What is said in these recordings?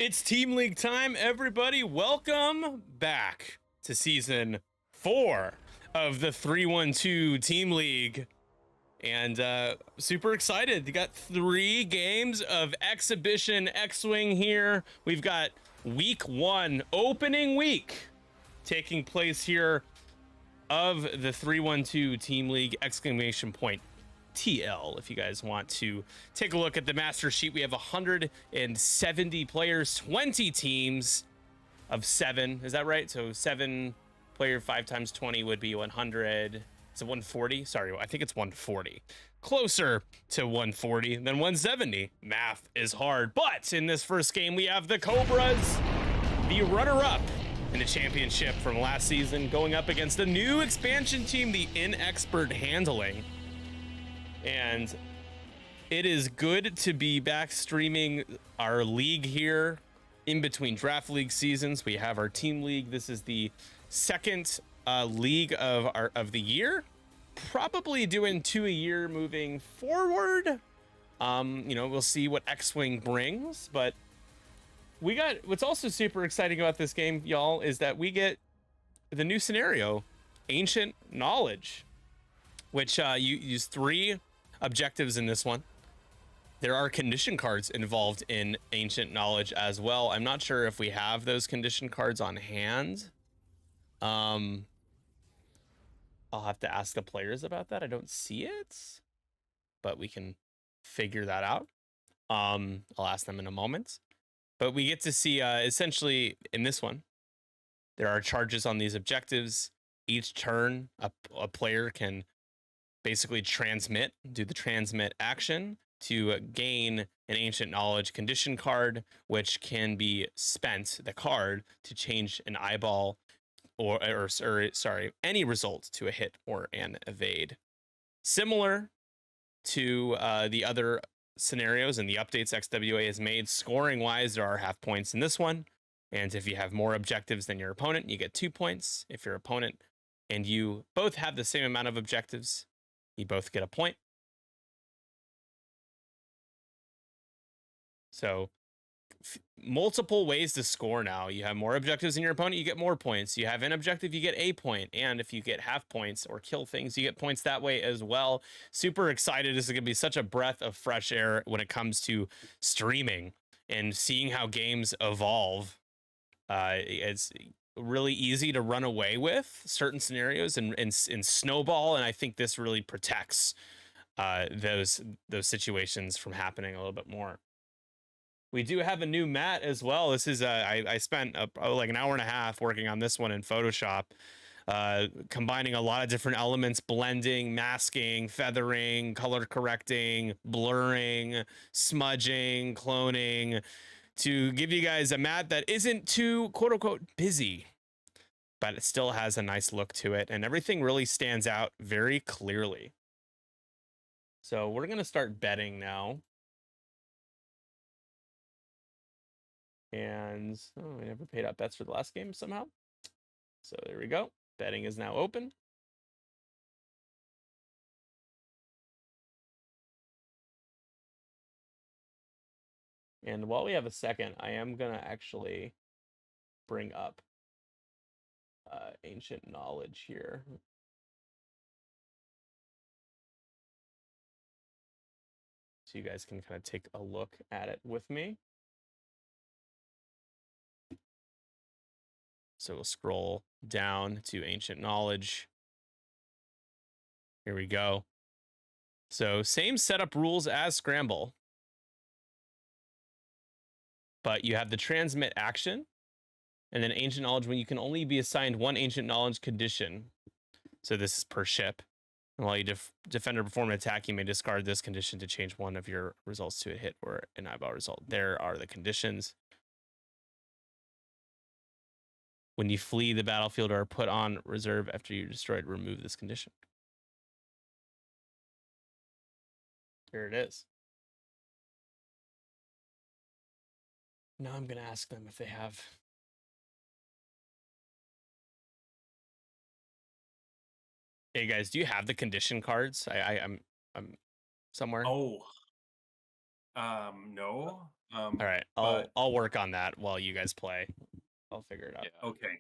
It's Team League time, everybody. Welcome back to Season 4 of the 312 Team League. And super excited. You got 3 games of exhibition X-Wing here. We've got week 1, opening week, taking place here of the 312 Team League exclamation point TL. If you guys want to take a look at the master sheet, we have 170 players, 20 teams of 7. Is that right? So 7 player, 5 times 20 would be 100. Is it 140? Sorry, I think it's 140. Closer to 140 than 170. Math is hard. But in this first game, we have the Cobras, the runner-up in the championship from last season, going up against the new expansion team, the Inexpert handling. And it is good to be back streaming our league here in between draft league seasons. We have our team league. This is the second league of the year. Probably doing 2 a year moving forward. We'll see what X-Wing brings, but we got what's also super exciting about this game, y'all, is that we get the new scenario, Ancient Knowledge, which you use 3 objectives in this one. There are condition cards involved in Ancient Knowledge as well. I'm not sure if we have those condition cards on hand. I'll have to ask the players about that. I don't see it, but we can figure that out. I'll ask them in a moment. But we get to see essentially in this one, there are charges on these objectives. Each turn, a player can basically do the transmit action to gain an Ancient Knowledge condition card, which can be spent, the card, to change an eyeball or any result to a hit or an evade. Similar to the other scenarios and the updates XWA has made, scoring wise, there are half points in this one. And if you have more objectives than your opponent, you get 2 points. If your opponent and you both have the same amount of objectives, you both get a point. So multiple ways to score now. You have more objectives than your opponent, you get more points. You have an objective, you get a point. And if you get half points or kill things, you get points that way as well. Super excited. This is going to be such a breath of fresh air when it comes to streaming and seeing how games evolve. It's really easy to run away with certain scenarios and snowball, and I think this really protects those situations from happening a little bit more. We do have a new mat as well. This is I spent like an hour and a half working on this one in Photoshop, combining a lot of different elements, blending, masking, feathering, color correcting, blurring, smudging, cloning, to give you guys a mat that isn't too quote unquote busy, but it still has a nice look to it, and everything really stands out very clearly. So we're going to start betting now. And we never paid out bets for the last game somehow. So there we go. Betting is now open. And while we have a second, I am going to actually bring up Ancient Knowledge here. So you guys can kind of take a look at it with me. So we'll scroll down to Ancient Knowledge. Here we go. So same setup rules as Scramble, but you have the transmit action and then Ancient Knowledge when you can only be assigned 1 Ancient Knowledge condition. So this is per ship. And while you defender perform an attack, you may discard this condition to change one of your results to a hit or an eyeball result. There are the conditions. When you flee the battlefield or are put on reserve after you destroyed, remove this condition. Here it is. Now I'm going to ask them if they have. Hey guys, do you have the condition cards? I'm somewhere. Oh, no. All right, I'll work on that while you guys play. I'll figure it out. Yeah. Okay.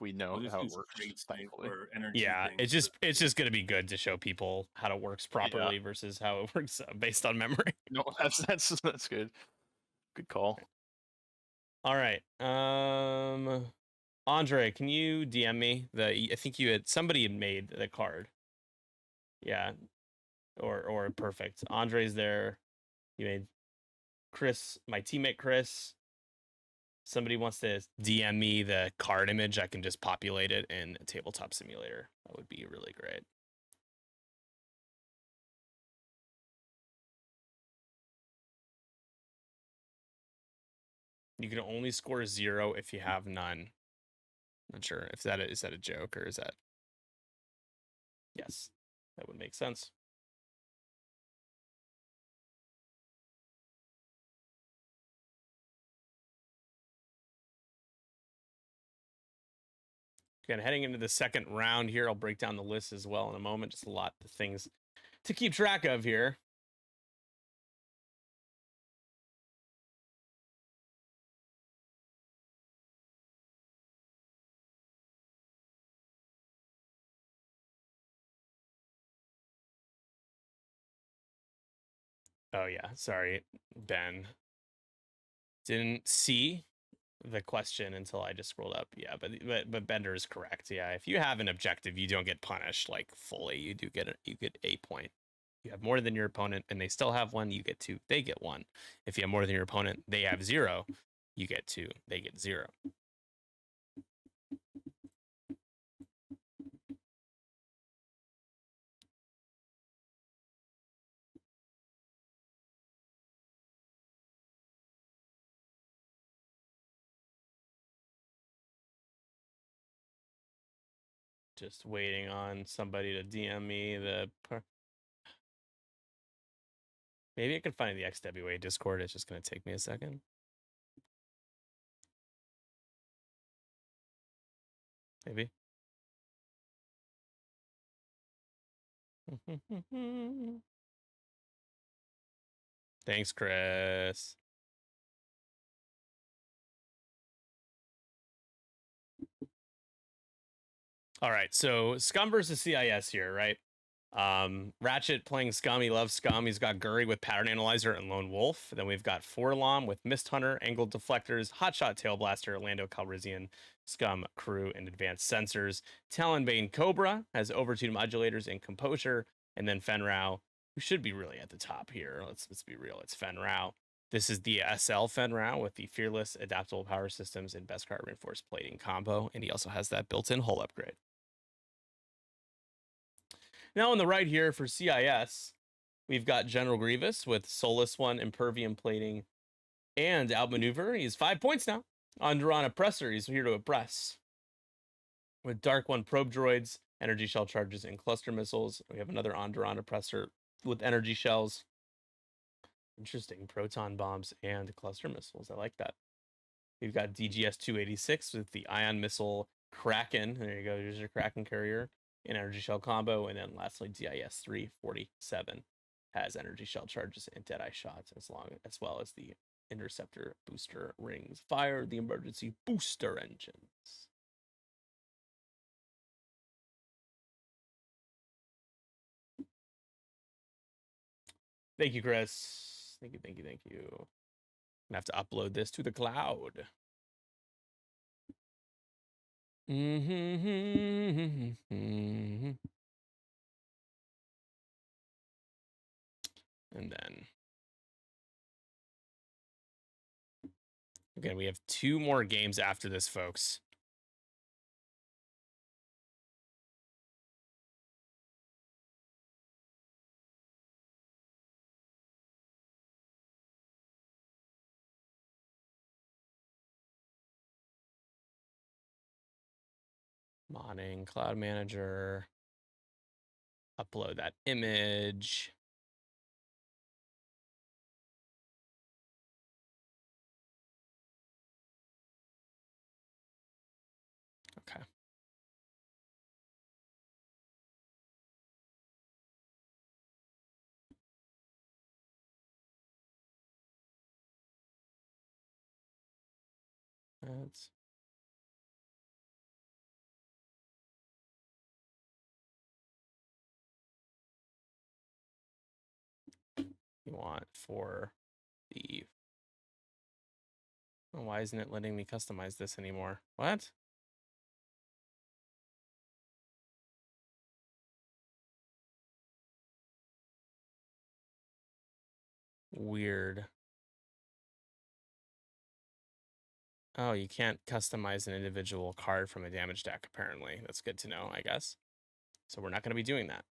We know how it works. Thankfully. For energy Yeah, things. it's just gonna be good to show people how it works properly versus how it works based on memory. No, that's good. Good call. All right. Andre, can you DM me I think somebody had made the card. Yeah. Or perfect. Andre's there. You made Chris, my teammate Chris. Somebody wants to DM me the card image, I can just populate it in Tabletop Simulator. That would be really great. You can only score 0 if you have none. Not sure if is that a joke or is that... Yes, that would make sense. Again, heading into the second round here, I'll break down the list as well in a moment. Just a lot of things to keep track of here. Oh yeah, sorry, Ben. Didn't see the question until I just scrolled up. Yeah, but Bender is correct. Yeah, if you have an objective, you don't get punished like fully. You get a point. You have more than your opponent and they still have 1, you get 2, they get 1. If you have more than your opponent, they have 0, you get 2, they get 0. Just waiting on somebody to DM me maybe I can find the XWA Discord. It's just going to take me a second. Maybe. Thanks, Chris. All right, so Scum versus CIS here, right? Ratchet playing Scum. He loves Scum. He's got Guri with Pattern Analyzer and Lone Wolf. Then we've got Forlom with Mist Hunter, Angled Deflectors, Hotshot Tail Blaster, Lando Calrissian, Scum Crew, and Advanced Sensors. Talonbane Cobra has Overtune Modulators and Composure. And then Fenrau, who should be really at the top here. Let's be real. It's Fenrau. This is the SL Fenrau with the Fearless Adaptable Power Systems and Beskar Reinforced Plating combo. And he also has that built-in hull upgrade. Now on the right here for CIS, we've got General Grievous with Soulless One, Impervium Plating, and Outmaneuver. He's 5 points now. Onderon Oppressor, he's here to oppress. With Dark One Probe Droids, Energy Shell Charges, and Cluster Missiles. We have another Onderon Oppressor with Energy Shells. Interesting. Proton Bombs and Cluster Missiles. I like that. We've got DGS-286 with the Ion Missile Kraken. There you go. Here's your Kraken carrier. An Energy Shell combo, and then lastly DIS-347 has Energy Shell charges and Deadeye shots, as well as the Interceptor booster rings. Fire the emergency booster engines. Thank you, Chris. Thank you. I'm gonna have to upload this to the cloud. And then again, we have 2 more games after this, folks. Modding, Cloud Manager. Upload that image. Okay. What? You want for the... Oh, why isn't it letting me customize this anymore? What? Weird. Oh, you can't customize an individual card from a damage deck, apparently. That's good to know, I guess. So we're not going to be doing that.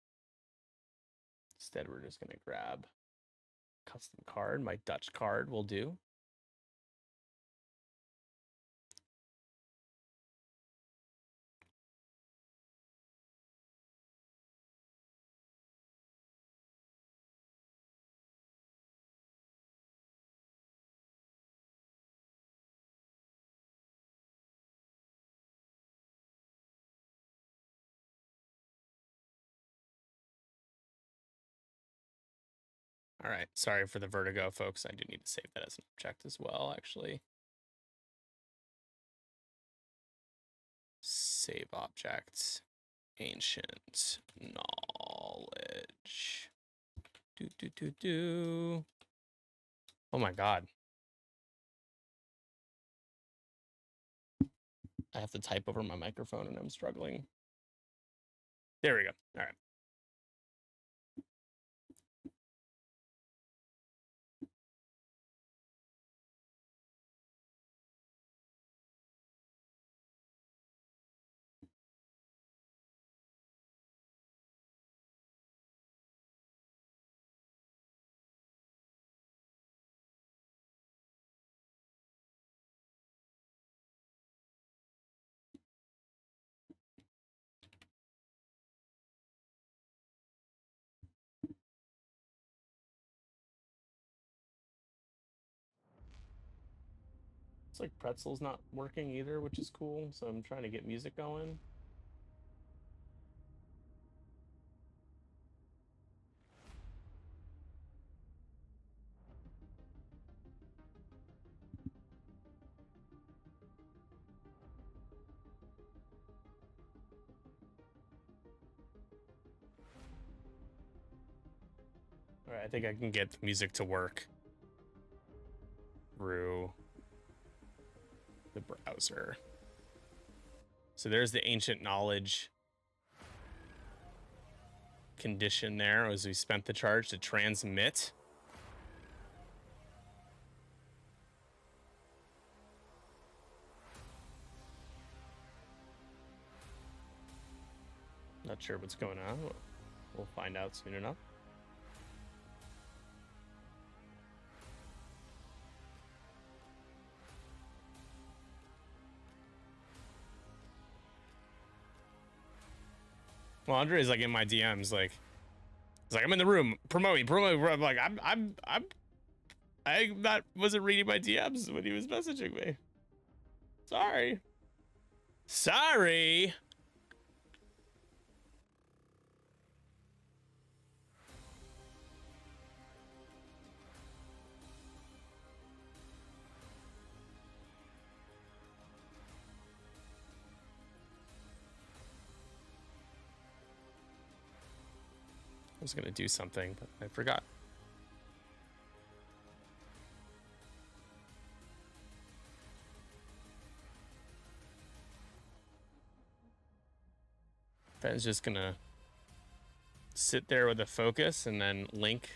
Instead, we're just going to grab custom card. My Dutch card will do. All right, sorry for the vertigo, folks. I do need to save that as an object as well, actually. Save objects. Ancient knowledge. Do. Oh my god. I have to type over my microphone and I'm struggling. There we go. All right. It's like Pretzel's not working either, which is cool. So I'm trying to get music going. All right, I think I can get the music to work through the browser. So there's the ancient knowledge condition there as we spent the charge to transmit. Not sure what's going on. We'll find out soon enough. Well, Andre is like in my DMs, like, he's like, I'm in the room, promote me. I'm like, I wasn't reading my DMs when he was messaging me. Sorry. I was gonna do something, but I forgot. Ben's just gonna sit there with a focus and then link.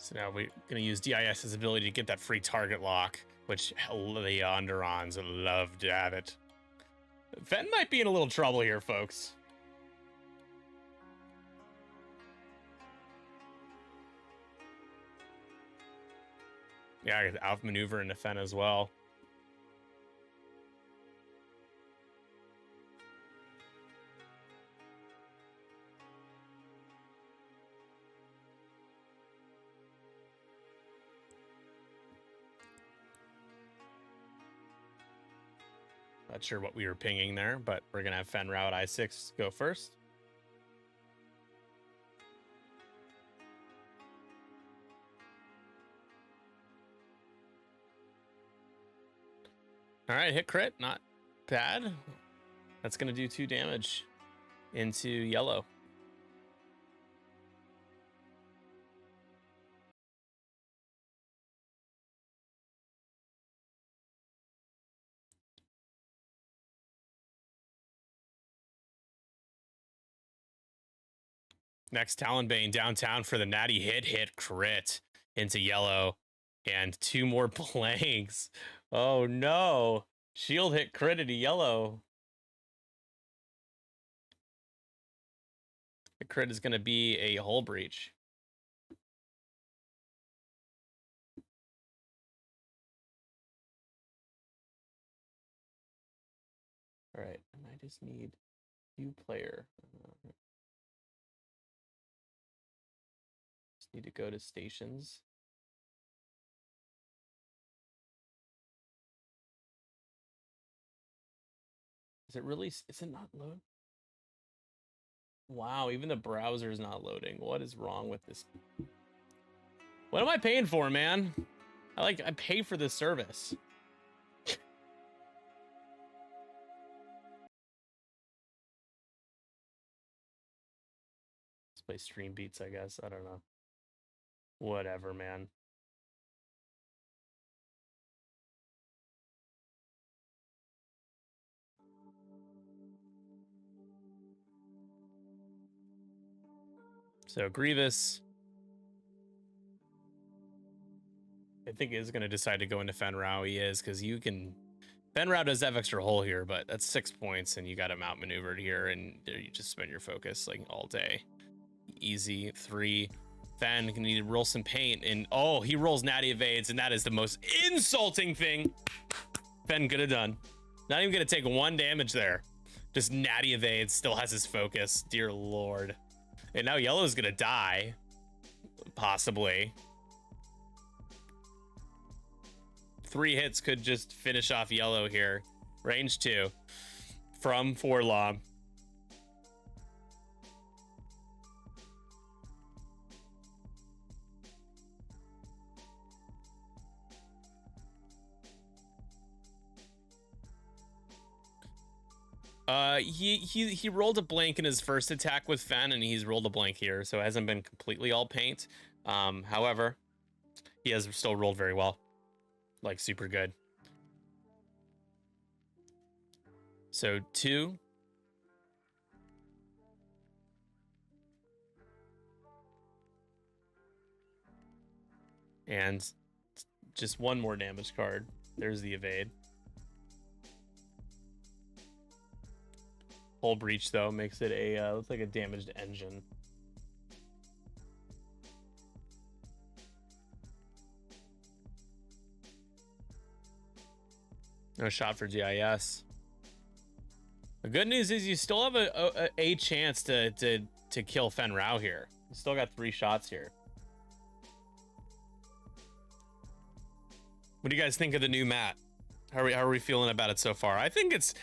So now we're gonna use DIS's ability to get that free target lock, which the Onderons love to have it. Fen might be in a little trouble here, folks. Yeah, I could outmaneuver into Fen as well. Not sure what we were pinging there, but we're going to have Fen Rao at I6 go first. All right, hit crit, not bad. That's going to do 2 damage into yellow. Next, Talonbane downtown for the natty hit crit into yellow, and 2 more blanks. Oh no! Shield hit crit into yellow. The crit is going to be a hull breach. All right, and I just need new player. Just need to go to stations. Is it really? Is it not load? Wow, even the browser is not loading. What is wrong with this? What am I paying for, man? I pay for this service. Let's play Stream Beats, I guess. I don't know. Whatever, man. So Grievous, I think, is going to decide to go into Fen Rao. He is, because you can... Fen Rao does have extra hull here, but that's 6 points, and you got him outmaneuvered here, and you just spend your focus like all day. Easy. 3. Fen can need to roll some paint, and oh, he rolls natty evades, and that is the most insulting thing Fen could have done. Not even going to take 1 damage there. Just natty evades, still has his focus. Dear Lord. And now yellow's going to die. Possibly. 3 hits could just finish off yellow here. Range 2 from Forlom. He rolled a blank in his first attack with Fen, and he's rolled a blank here, so it hasn't been completely all paint. However, he has still rolled very well. Like, super good. So 2. And just 1 more damage card. There's the evade. Hull breach, though, makes it a looks like a damaged engine. No shot for GIS. The good news is you still have a chance to kill Fen Rao here. You still got 3 shots here. What do you guys think of the new mat? How are we feeling about it so far? I think it's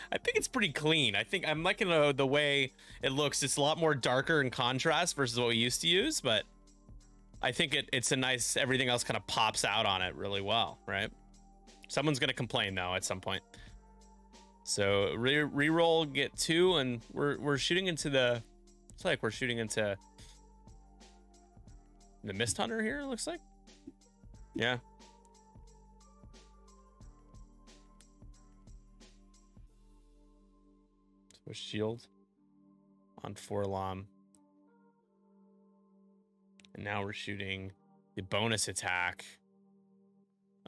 pretty clean. I'm liking the way it looks. It's a lot more darker in contrast versus what we used to use, but I think it's a nice, everything else kind of pops out on it really well, right? Someone's gonna complain though at some point. So reroll, get 2, and we're shooting into the. It's like we're shooting into the Mist Hunter here. It looks like. Yeah. So shield on Forlom, and now we're shooting the bonus attack.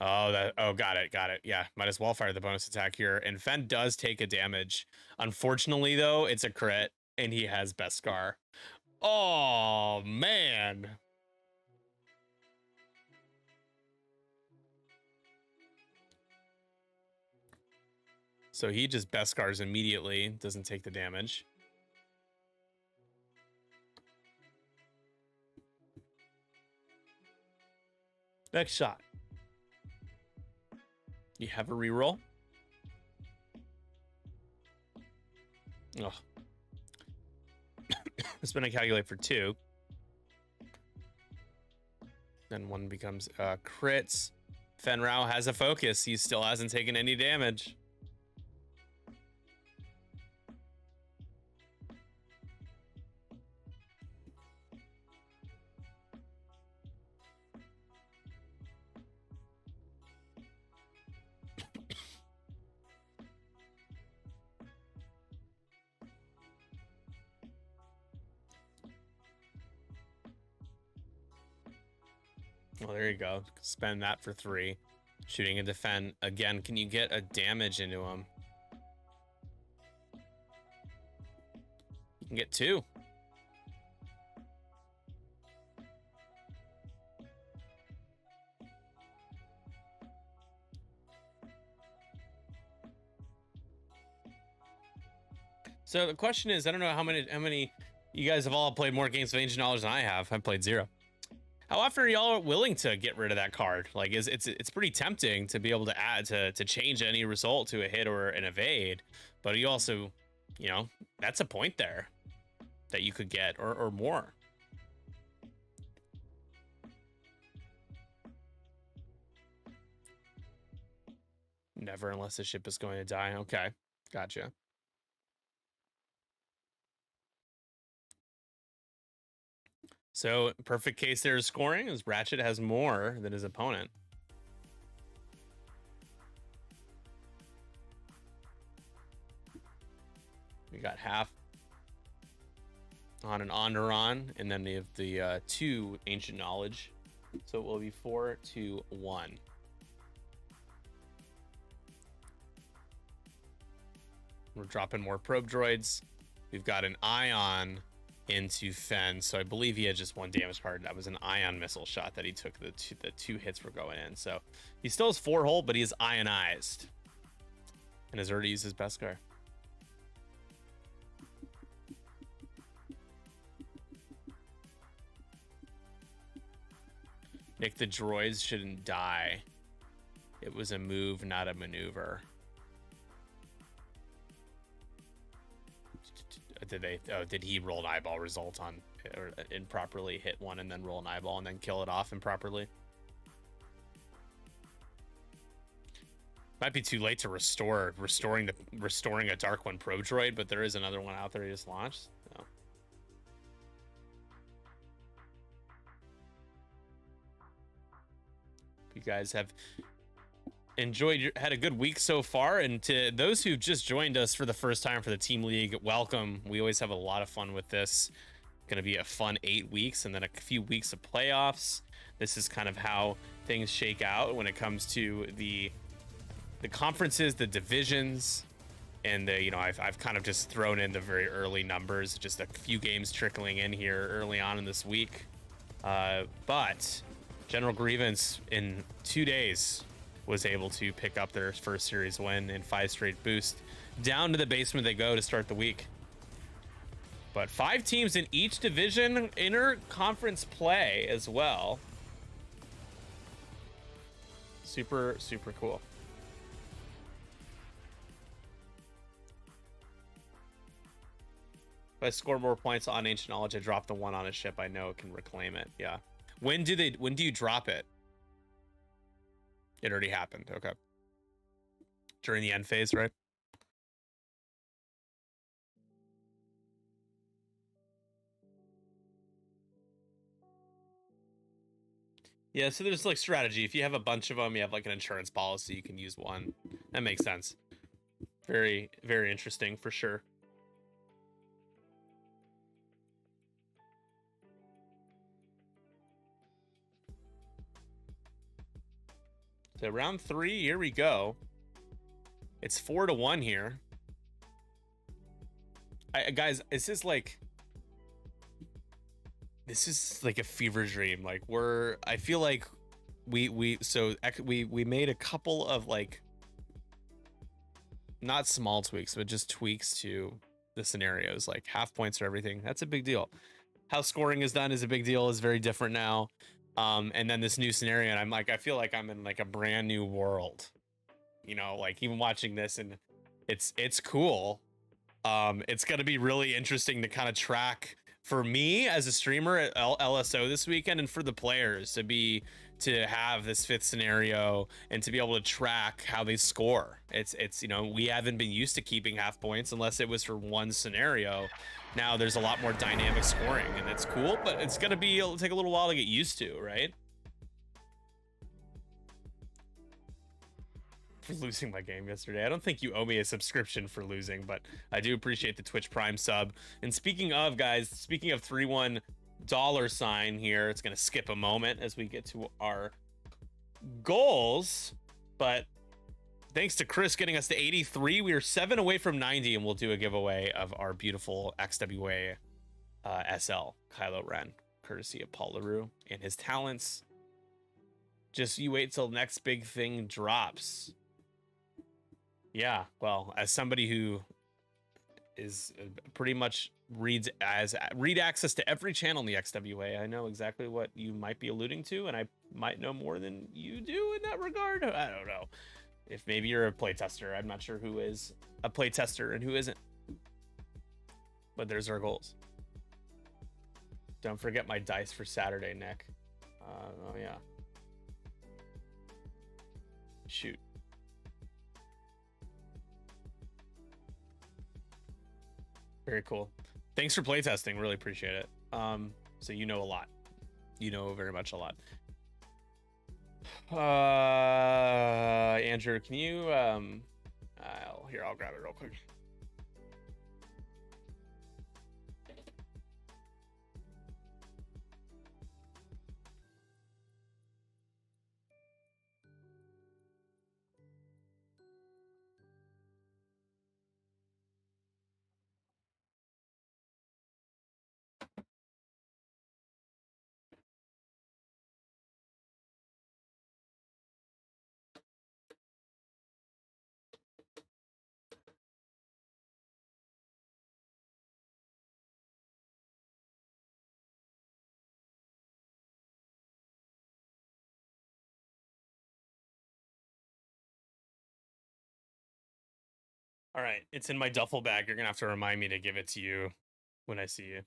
Oh, got it. Yeah, might as well fire the bonus attack here. And Fen does take a damage. Unfortunately, though, it's a crit, and he has Best Scar. Oh, man. So he just Best Scars immediately, doesn't take the damage. Next shot. You have a reroll. Oh. Spin and calculate for 2. Then 1 becomes crits. Fenrau has a focus. He still hasn't taken any damage. Well, there you go. Spend that for 3. Shooting and defend. Again, can you get a damage into him? You can get 2. So the question is, I don't know how many you guys have all played more games of Ancient Knowledge than I have. I've played 0. How often are y'all willing to get rid of that card? Like, it's pretty tempting to be able to add to change any result to a hit or an evade, but you also, you know, that's a point there that you could get or more. Never unless the ship is going to die. Okay, gotcha. So perfect case there is scoring is Ratchet has more than his opponent. We got half on an Onderon, and then we have the 2 Ancient Knowledge. So it will be 4-1. We're dropping more probe droids. We've got an Ion into Fen, so I believe he had just 1 damage card. That was an Ion missile shot that he took. The two hits were going in, so he still has 4 hull, but he is ionized and has already used his best card. Nick, the droids shouldn't die. It was a move, not a maneuver. Did he roll an eyeball result on or improperly hit one and then roll an eyeball and then kill it off improperly? Might be too late to restoring a Dark One Pro droid, but there is another one out there he just launched. So. You guys have had a good week so far, and to those who've just joined us for the first time for the Team League, welcome. We always have a lot of fun with this. Gonna be a fun 8 weeks and then a few weeks of playoffs. This is kind of how things shake out when it comes to the conferences, the divisions, and the, you know, I've kind of just thrown in the very early numbers, just a few games trickling in here early on in this week. But General Grievance in 2 days was able to pick up their first series win in 5 straight boost. Down to the basement they go to start the week. But 5 teams in each division, inter-conference play as well. Super, super cool. If I score more points on Ancient Knowledge, I drop the 1 on a ship, I know it can reclaim it. Yeah. When do you drop it? It already happened. Okay. During the end phase, right? Yeah, so there's like strategy. If you have a bunch of them, you have like an insurance policy, you can use 1. That makes sense. Very, very interesting for sure. So round 3, here we go. It's 4-1 here. Guys, this is like a fever dream. Like I feel like we made a couple of like not small tweaks, but just tweaks to the scenarios, like half points for everything. That's a big deal. How scoring is done is a big deal, is very different now. And then this new scenario, and I'm like, I feel like I'm in like a brand new world, you know, like even watching this, and it's cool, It's going to be really interesting to kind of track for me as a streamer at LSO this weekend, and for the players to have this fifth scenario and to be able to track how they score. It's we haven't been used to keeping half points unless it was for one scenario. Now there's a lot more dynamic scoring, and it's cool, but it'll take a little while to get used to, right? For losing my game yesterday. I don't think you owe me a subscription for losing, but I do appreciate the Twitch Prime sub. And speaking of, guys, speaking of $3-1 here, it's going to skip a moment as we get to our goals. But thanks to Chris getting us to 83, we are 7 away from 90, and we'll do a giveaway of our beautiful XWA SL Kylo Ren, courtesy of Paul LaRue and his talents. Just you wait till the next big thing drops. Yeah, well, as somebody who is pretty much read access to every channel in the XWA, I know exactly what you might be alluding to, and I might know more than you do in that regard. I don't know. If maybe you're a playtester, I'm not sure who is a playtester and who isn't. But there's our goals. Don't forget my dice for Saturday, Nick. Oh yeah. Shoot. Very cool. Thanks for playtesting. Really appreciate it. So you know a lot. You know very much a lot. Andrew, can you I'll grab it real quick. All right, it's in my duffel bag. You're gonna have to remind me to give it to you when I see you.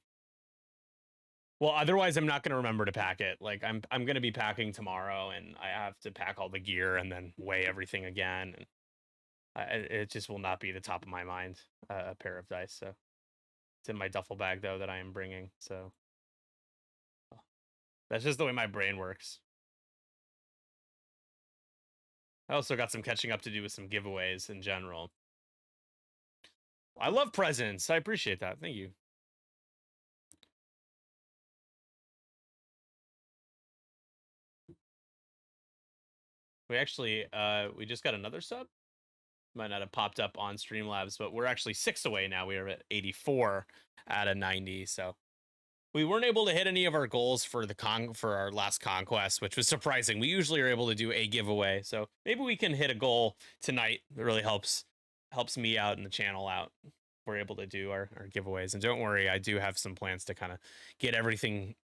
Well, otherwise I'm not gonna remember to pack it. Like I'm gonna be packing tomorrow, and I have to pack all the gear and then weigh everything again, and it just will not be the top of my mind. A pair of dice, so it's in my duffel bag though that I am bringing. So that's just the way my brain works. I also got some catching up to do with some giveaways in general. I love presents. I appreciate that. Thank you. We actually, we just got another sub. Might not have popped up on Streamlabs, but we're actually 6 away now. We are at 84 out of 90. So we weren't able to hit any of our goals for for our last conquest, which was surprising. We usually are able to do a giveaway. So maybe we can hit a goal tonight. It really helps me out and the channel out. We're able to do our giveaways. And don't worry, I do have some plans to kind of get everything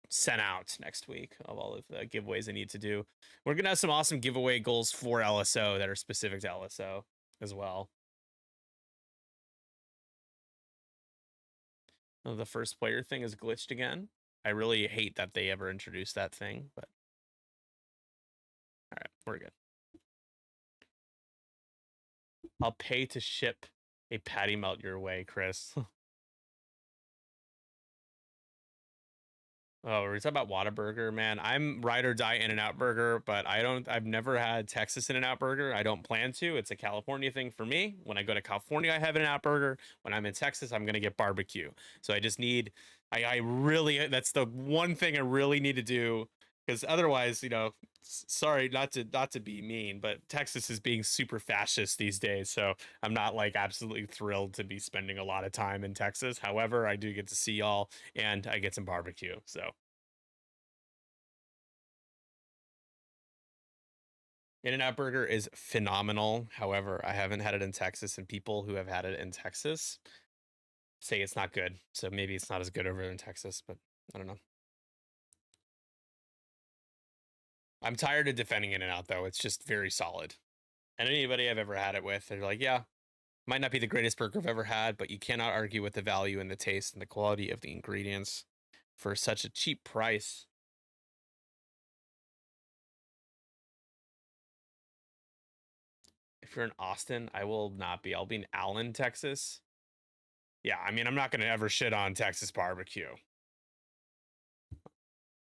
sent out next week of all of the giveaways I need to do. We're gonna have some awesome giveaway goals for LSO that are specific to LSO as well. Oh, the first player thing is glitched again. I really hate that they ever introduced that thing, but all right, we're good. I'll pay to ship a patty melt your way, Chris. Oh, we're talking about Whataburger, man. I'm ride or die In-N-Out Burger, but I've never had Texas In-N-Out Burger. I don't plan to. It's a California thing for me. When I go to California, I have In-N-Out Burger. When I'm in Texas, I'm gonna get barbecue. So I just need, I really, that's the one thing I really need to do, because otherwise, sorry, not to be mean, but Texas is being super fascist these days. So I'm not like absolutely thrilled to be spending a lot of time in Texas. However, I do get to see y'all, and I get some barbecue. So In-N-Out Burger is phenomenal. However, I haven't had it in Texas, and people who have had it in Texas say it's not good. So maybe it's not as good over in Texas, but I don't know. I'm tired of defending In-N-Out though. It's just very solid. And anybody I've ever had it with, they're like, yeah, Might not be the greatest burger I've ever had, but you cannot argue with the value and the taste and the quality of the ingredients for such a cheap price. If you're in Austin, I will not be. I'll be in Allen, Texas. Yeah, I mean, I'm not going to ever shit on Texas barbecue.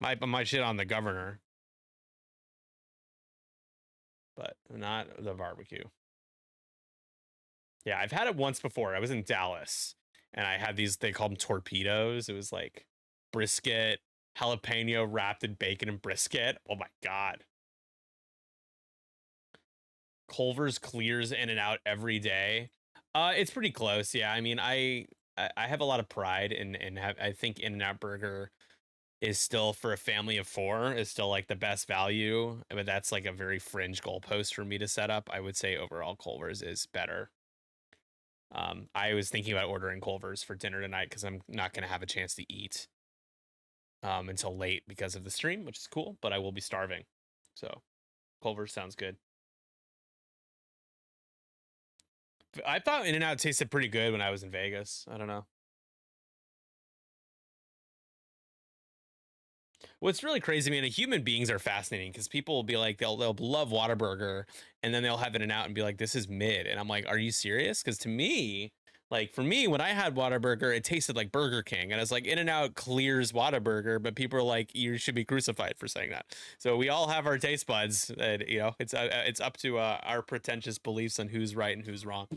Might shit on the governor, but not the barbecue. Yeah, I've had it once before. I was in Dallas, and I had these, they called them torpedoes. It was like brisket, jalapeno wrapped in bacon and brisket. Oh my God. Culver's clears in and out every day. It's pretty close. Yeah, I mean, I have a lot of pride in have, I think In-N-Out Burger is still, for a family of 4, is still like the best value, but that's like a very fringe goalpost for me to set up. I would say overall Culver's is better. I was thinking about ordering Culver's for dinner tonight because I'm not going to have a chance to eat until late because of the stream, which is cool, but I will be starving. So Culver's sounds good. I thought In-N-Out tasted pretty good when I was in Vegas. I don't know. What's really crazy, man, human beings are fascinating because people will be like, they'll love Whataburger, and then they'll have In-N-Out and be like, this is mid. And I'm like, are you serious? Because to me, like for me, when I had Whataburger, it tasted like Burger King. And I was like, In-N-Out clears Whataburger, but people are like, you should be crucified for saying that. So we all have our taste buds, and you know, it's up to our pretentious beliefs on who's right and who's wrong.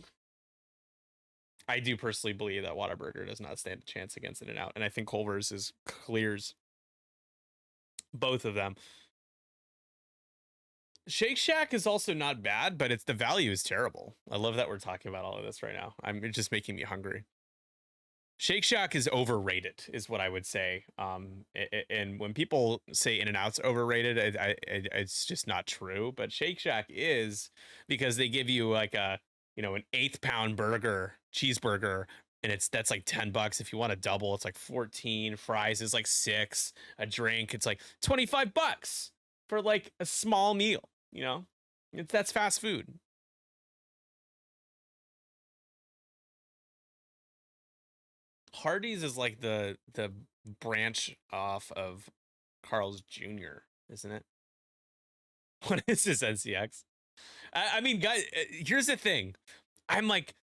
I do personally believe that Whataburger does not stand a chance against In-N-Out, and I think Culver's is clears both of them. Shake Shack is also not bad, but it's the value is terrible. I love that we're talking about all of this right now. It's just making me hungry. Shake Shack is overrated, is what I would say. And when people say In-N-Out's overrated, it's just not true. But Shake Shack is, because they give you like a, you know, an 1/8 pound burger, cheeseburger, and that's like $10. If you want a double, it's like 14. Fries is like 6. A drink, it's like $25 for like a small meal. You know, that's fast food. Hardee's is like the branch off of Carl's Jr., isn't it? What is this, NCX? I mean, guys, here's the thing. I'm like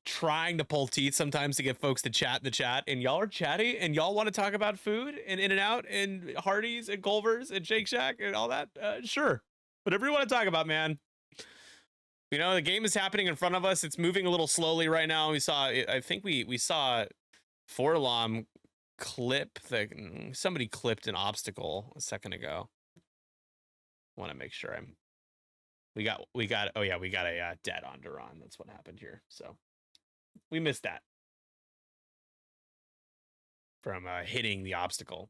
trying to pull teeth sometimes to get folks to chat in the chat, and y'all are chatty, and y'all want to talk about food and In-N-Out and Hardee's and Culver's and Shake Shack and all that. Sure, whatever you want to talk about, man. You know, the game is happening in front of us. It's moving a little slowly right now. I think we saw Forlom clip somebody clipped an obstacle a second ago. Want to make sure we got oh yeah, we got a dead on Duran. That's what happened here. So we missed that from hitting the obstacle.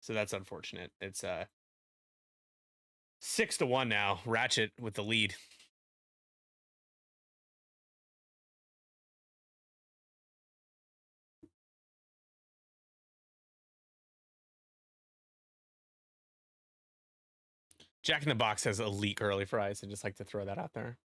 So that's unfortunate. It's 6-1 now. Ratchet with the lead. Jack in the Box has elite curly fries. I just like to throw that out there.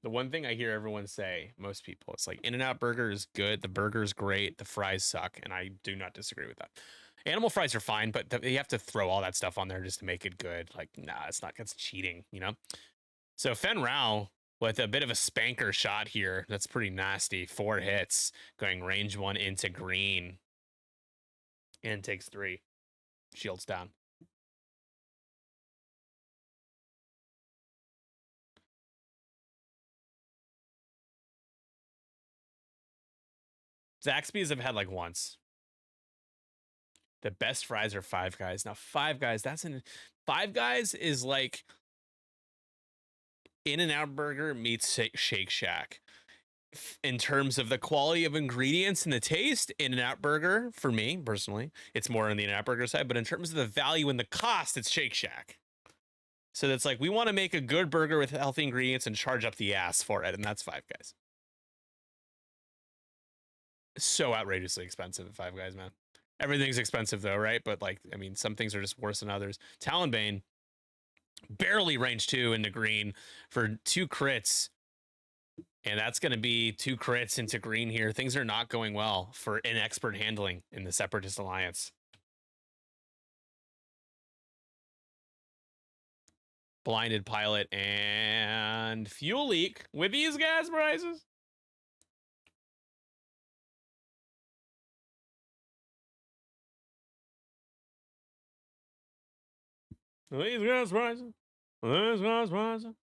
The one thing I hear everyone say, most people, it's like In-N-Out Burger is good, the burger is great, the fries suck, and I do not disagree with that. Animal fries are fine, but you have to throw all that stuff on there just to make it good. Like, nah, it's cheating, you know? So Fen Rao with a bit of a spanker shot here. That's pretty nasty. 4 hits, going range 1 into green. And takes 3. Shields down. Zaxby's I've had like once. The best fries are Five Guys. Now, Five Guys, Five Guys is like In-N-Out Burger meets Shake Shack. In terms of the quality of ingredients and the taste, In-N-Out Burger, for me personally, it's more on the In-N-Out Burger side. But in terms of the value and the cost, it's Shake Shack. So that's like, we want to make a good burger with healthy ingredients and charge up the ass for it. And that's Five Guys. So outrageously expensive at Five Guys, man. Everything's expensive though, right? But like, I mean, some things are just worse than others. Talonbane, barely range 2 into green for 2 crits. And that's going to be 2 crits into green here. Things are not going well for Inexpert handling in the Separatist Alliance. Blinded pilot and fuel leak with these gas prices. These gas prices. These gas prices.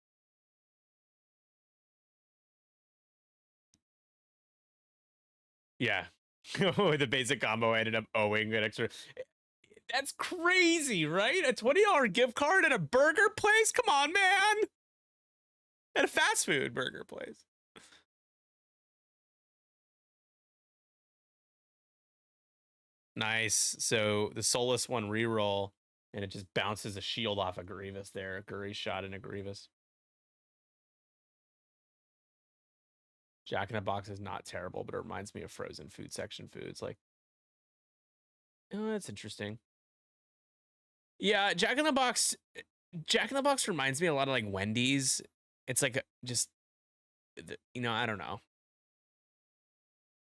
Yeah. The basic combo ended up owing an extra. That's crazy, right? A $20 gift card at a burger place? Come on, man. At a fast food burger place. Nice. So the Solus one reroll, and it just bounces a shield off a Grievous there. A Guri shot in a Grievous. Jack in the Box is not terrible, but it reminds me of frozen food section foods. Like, oh, that's interesting. Yeah, Jack in the Box reminds me a lot of like Wendy's. It's like just, you know, I don't know.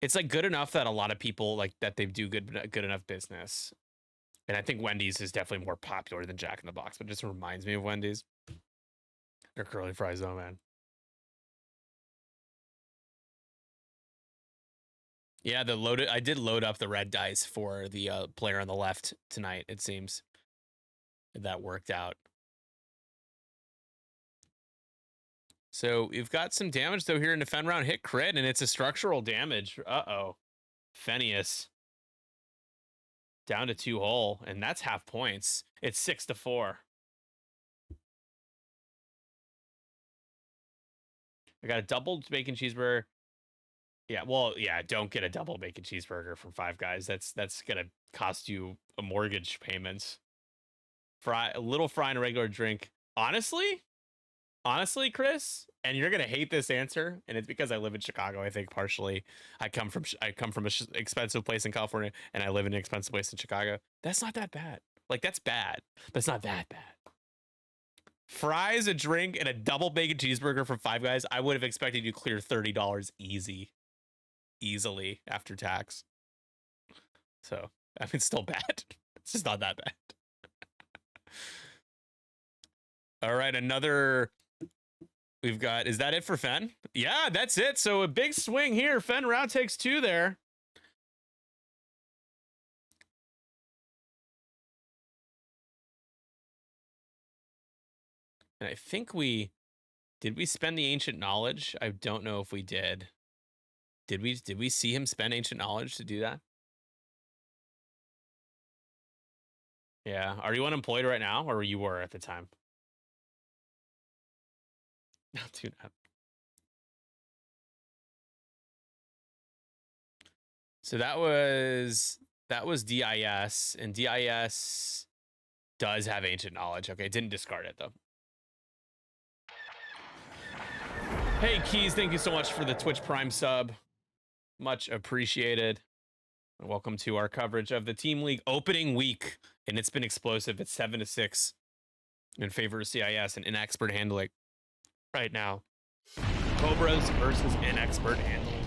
It's like good enough that a lot of people like that they do good enough business. And I think Wendy's is definitely more popular than Jack in the Box, but it just reminds me of Wendy's. Their curly fries though, man. Yeah, I did load up the red dice for the player on the left tonight, it seems. That worked out. So we've got some damage though here in the Fen round hit crit, and it's a structural damage. Uh-oh. Fenius. Down to 2 hull, and that's half points. It's 6-4. I got a double bacon cheeseburger. Yeah, well, yeah, don't get a double bacon cheeseburger from Five Guys. That's gonna cost you a mortgage payment. A little fry and a regular drink. Honestly, Chris, and you're gonna hate this answer, and it's because I live in Chicago. I think partially, I come from an expensive place in California, and I live in an expensive place in Chicago. That's not that bad. Like that's bad, but it's not that bad. Fries, a drink, and a double bacon cheeseburger from Five Guys. I would have expected you to clear $30 easily after tax. So I mean, it's still bad. It's just not that bad. All right, another. We've got, is that it for Fen? Yeah, that's it. So a big swing here. Fen round takes 2 there. And I think did we spend the ancient knowledge? I don't know if we did. Did we see him spend ancient knowledge to do that? Yeah. Are you unemployed right now, or you were at the time? No, do not. So that was DIS, and DIS does have ancient knowledge. Okay, didn't discard it though. Hey Keys, thank you so much for the Twitch Prime sub. Much appreciated. Welcome to our coverage of the Team League opening week, and it's been explosive. It's 7-6 in favor of CIS and Inexpert handling right now. Cobras versus Inexpert handling.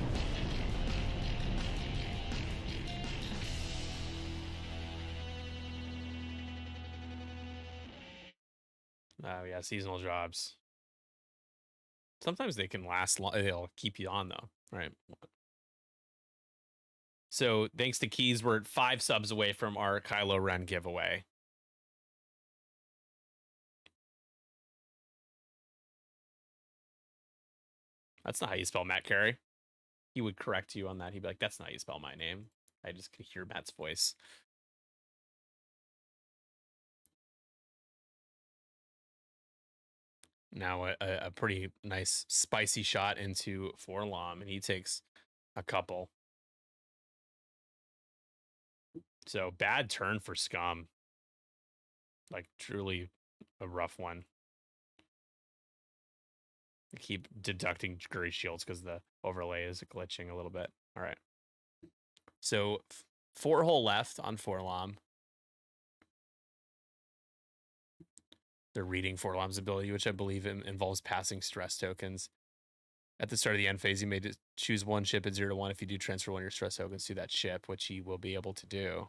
Oh yeah, seasonal jobs. Sometimes they can last long. They'll keep you on though, right? So thanks to Keys, we're 5 subs away from our Kylo Ren giveaway. That's not how you spell Matt Carey. He would correct you on that. He'd be like, that's not how you spell my name. I just could hear Matt's voice. Now a pretty nice spicy shot into Forlom, and he takes a couple. So bad turn for Scum. Like truly a rough one. I keep deducting Guri shields because the overlay is glitching a little bit. All right. So 4 hole left on Forlom. They're reading Forlom's ability, which I believe involves passing stress tokens. At the start of the end phase, you may choose one ship at 0 to 1. If you do, transfer one of your stress tokens to that ship, which he will be able to do.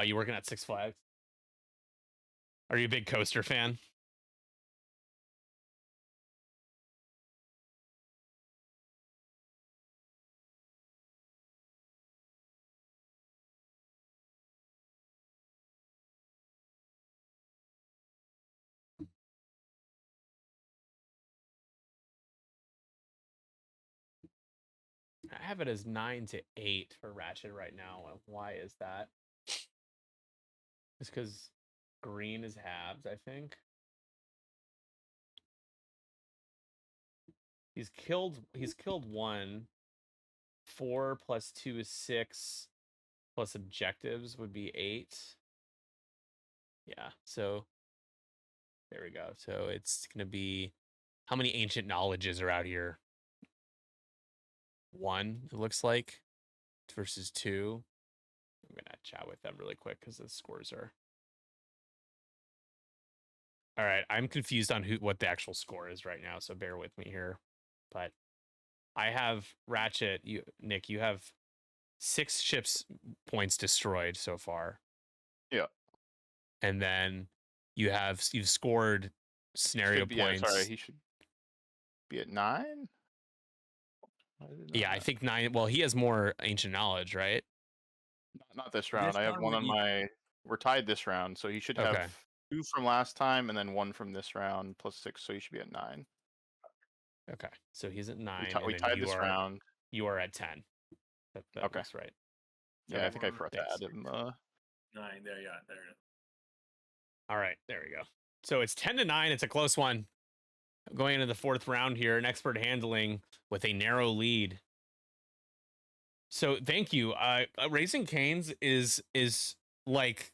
You working at Six Flags? Are you a big coaster fan? I have it as 9 to 8 for Ratchet right now. Why is that? It's because green is halves, I think. He's killed one. 4 plus 2 is 6. Plus objectives would be 8. Yeah, so there we go. So it's gonna be, how many ancient knowledges are out here? 1, it looks like, versus 2. I'm gonna chat with them really quick because the scores are. All right, I'm confused on what the actual score is right now, so bear with me here. But I have Ratchet. Nick, you have 6 ships points destroyed so far. Yeah. And then you've scored scenario points. Yeah, sorry, he should be at 9. Yeah, I think 9. Well, he has more ancient knowledge, right? Not this round. I have one on my. We're tied this round, so he should have 2 from last time and then 1 from this round plus 6, so he should be at 9. Okay, so he's at 9. We tied this round. You are at 10. That okay. Looks right. Yeah, okay. I think I forgot to add him. 9. There, yeah, there it is. All right, there we go. So it's 10 to 9. It's a close one. Going into the 4th round here, an expert handling with a narrow lead. So thank you. Raising Canes is like,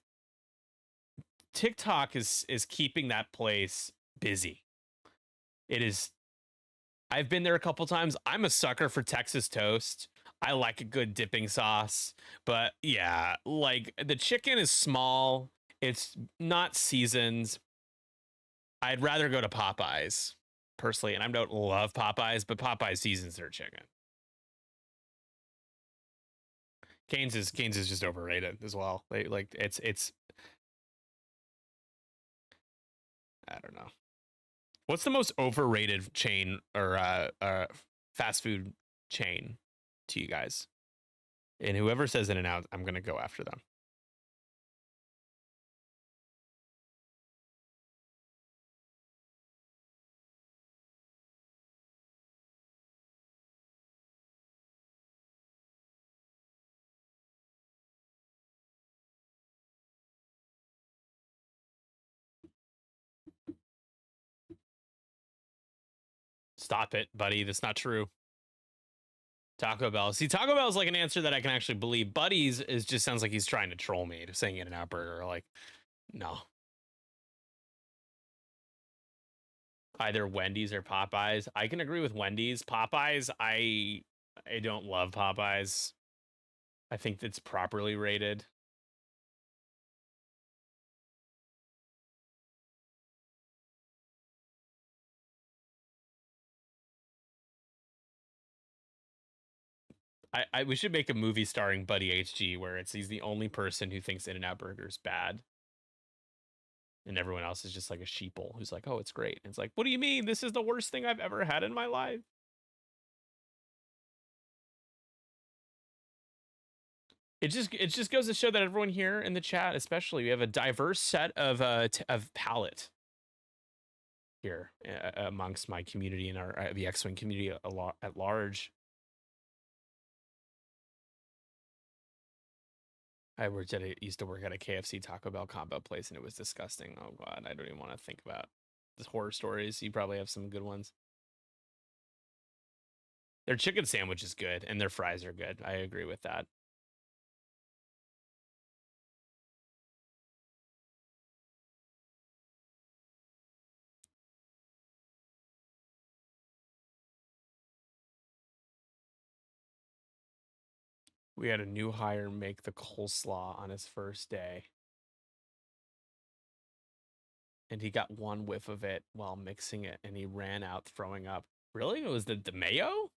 TikTok is keeping that place busy. It is. I've been there a couple times. I'm a sucker for Texas toast. I like a good dipping sauce, but yeah, like the chicken is small. It's not seasoned. I'd rather go to Popeyes personally, and I don't love Popeyes, but Popeyes seasons their chicken. Canes is just overrated as well. Like it's I don't know. What's the most overrated chain or fast food chain to you guys? And whoever says In-N-Out, I'm gonna go after them. Stop it, buddy. That's not true. Taco Bell. See, Taco Bell is like an answer that I can actually believe. Buddy's just sounds like he's trying to troll me, saying In-N-Out Burger. Like, no. Either Wendy's or Popeyes. I can agree with Wendy's. Popeyes, I don't love Popeyes. I think it's properly rated. We should make a movie starring Buddy HG where he's the only person who thinks In-N-Out Burger is bad. And everyone else is just like a sheeple who's like, oh, it's great. And it's like, what do you mean? This is the worst thing I've ever had in my life. It just goes to show that everyone here in the chat, especially, we have a diverse set of palate here amongst my community and the X-Wing community at large. I used to work at a KFC Taco Bell combo place, and it was disgusting. Oh god, I don't even want to think about the horror stories. You probably have some good ones. Their chicken sandwich is good, and their fries are good. I agree with that. We had a new hire make the coleslaw on his first day. And he got one whiff of it while mixing it, and he ran out throwing up. Really? It was the mayo?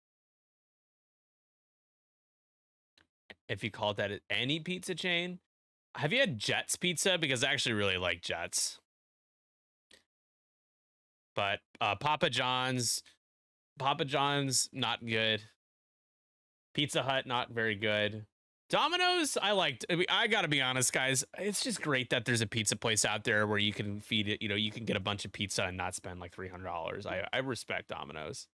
If you called that any pizza chain? Have you had Jets pizza? Because I actually really like Jets. But Papa John's, not good. Pizza Hut, not very good. Domino's, I liked. I gotta be honest, guys. It's just great that there's a pizza place out there where you can feed it. You know, you can get a bunch of pizza and not spend like $300. I respect Domino's.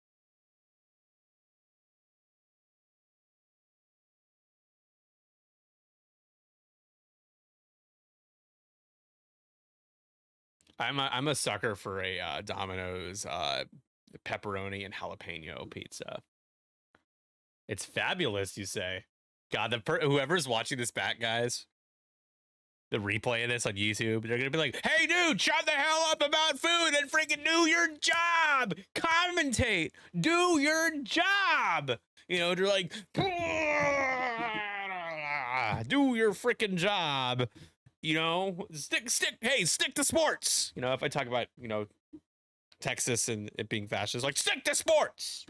I'm a sucker for a Domino's pepperoni and jalapeno pizza. It's fabulous, you say. God, whoever's watching this back, guys, the replay of this on YouTube, they're gonna be like, "Hey, dude, shut the hell up about food and freaking do your job. Commentate, do your job." You know, they're like, "Do your freaking job." You know, stick to sports. You know, if I talk about, you know, Texas and it being fascist, like, stick to sports.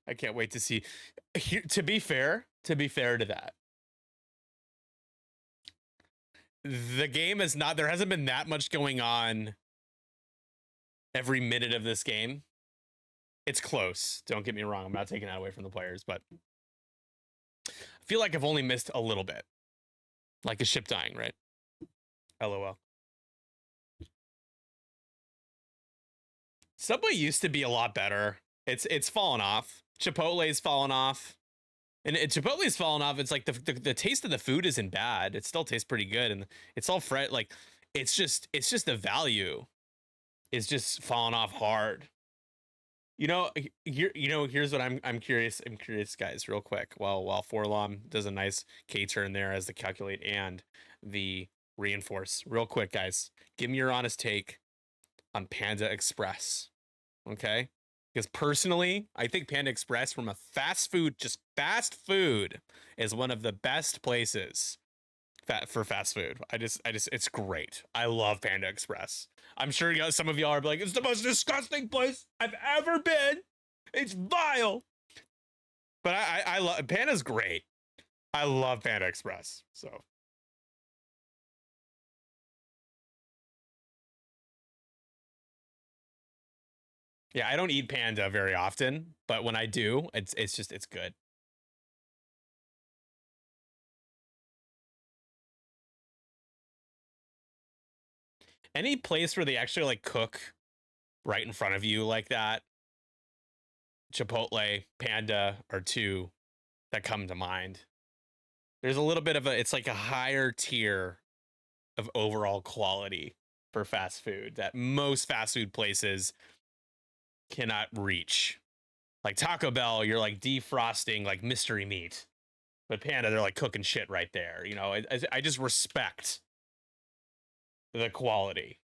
I can't wait to see. To be fair to that, the game is not, there hasn't been that much going on every minute of this game. It's close. Don't get me wrong. I'm not taking that away from the players, but I feel like I've only missed a little bit. Like a ship dying, right? LOL. Subway used to be a lot better. It's fallen off. Chipotle's fallen off. And Chipotle's fallen off. It's like the taste of the food isn't bad. It still tastes pretty good, and it's all fresh. Like it's just the value is just falling off hard. You know, here's what I'm curious. I'm curious, guys, real quick. While Forlom does a nice K-turn there as the calculate and the reinforce. Real quick, guys, give me your honest take on Panda Express. Okay? Because personally, I think Panda Express from a fast food is one of the best places for fast food. It's great. I love Panda Express. I'm sure some of y'all are like, it's the most disgusting place I've ever been. It's vile. But I love, Panda's great. I love Panda Express. So. Yeah, I don't eat Panda very often, but when I do, it's good. Any place where they actually like cook right in front of you like that, Chipotle, Panda are two that come to mind. There's a little bit of it's like a higher tier of overall quality for fast food that most fast food places cannot reach. Like Taco Bell, you're like defrosting like mystery meat, but Panda, they're like cooking shit right there. You know, I just respect the quality.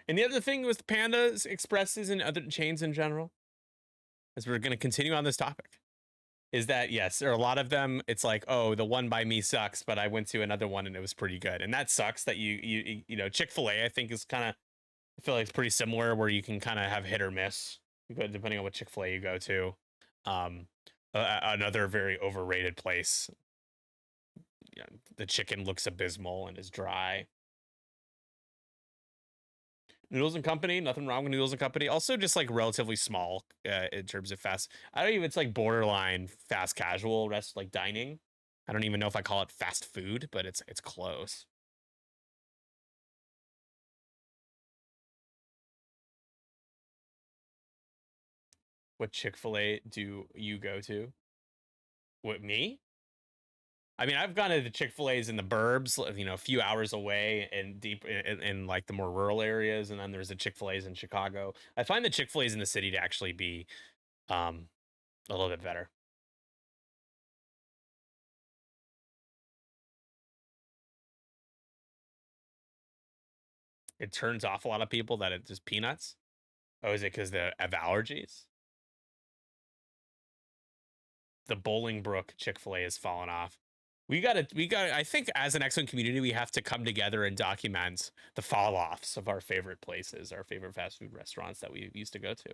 And the other thing with Panda Expresses and other chains in general, as we're going to continue on this topic, is that yes, there are a lot of them. It's like, oh, the one by me sucks, but I went to another one and it was pretty good. And that sucks that you know, Chick-fil-A, I think is kind of, I feel like it's pretty similar where you can kind of have hit or miss depending on what Chick-fil-A you go to. Another very overrated place. Yeah, the chicken looks abysmal and is dry. Noodles and Company, nothing wrong with Noodles and Company. Also, just like relatively small in terms of fast. I don't even. It's like borderline fast casual like dining. I don't even know if I call it fast food, but it's close. What Chick-fil-A do you go to? What, me? I mean, I've gone to the Chick-fil-A's in the burbs, you know, a few hours away and deep in like the more rural areas, and then there's the Chick-fil-A's in Chicago. I find the Chick-fil-A's in the city to actually be a little bit better. it turns off a lot of people that it's just peanuts? Oh, is it because of allergies? The Bolingbrook Chick-fil-A has fallen off. We gotta, I think as an X-Wing community, we have to come together and document the fall-offs of our favorite places, our favorite fast food restaurants that we used to go to.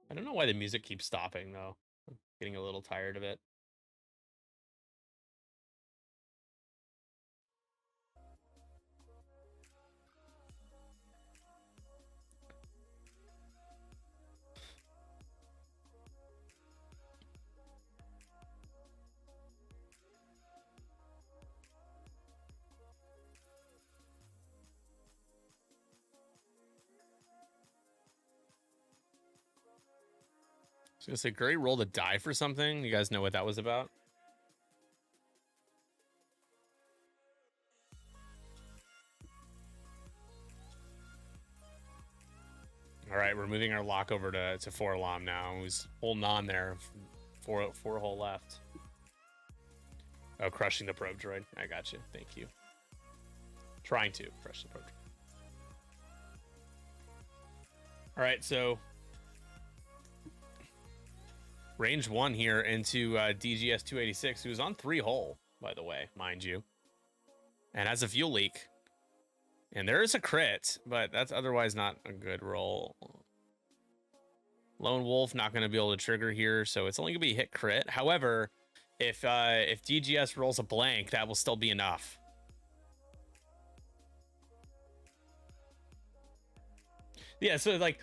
I don't know why the music keeps stopping, though. I'm getting a little tired of it. So it's a great roll to die for something. You guys know what that was about? All right, we're moving our lock over to 4-LOM now. Who's holding on there? Four hole left. Oh, crushing the probe droid. I got you. Thank you. Trying to crush the probe droid. All right, so range 1 here into DGS 286, who's on 3-hole, by the way, mind you, and has a fuel leak. And there is a crit, but that's otherwise not a good roll. Lone Wolf not going to be able to trigger here, so it's only going to be hit crit. However, if DGS rolls a blank, that will still be enough. Yeah, so like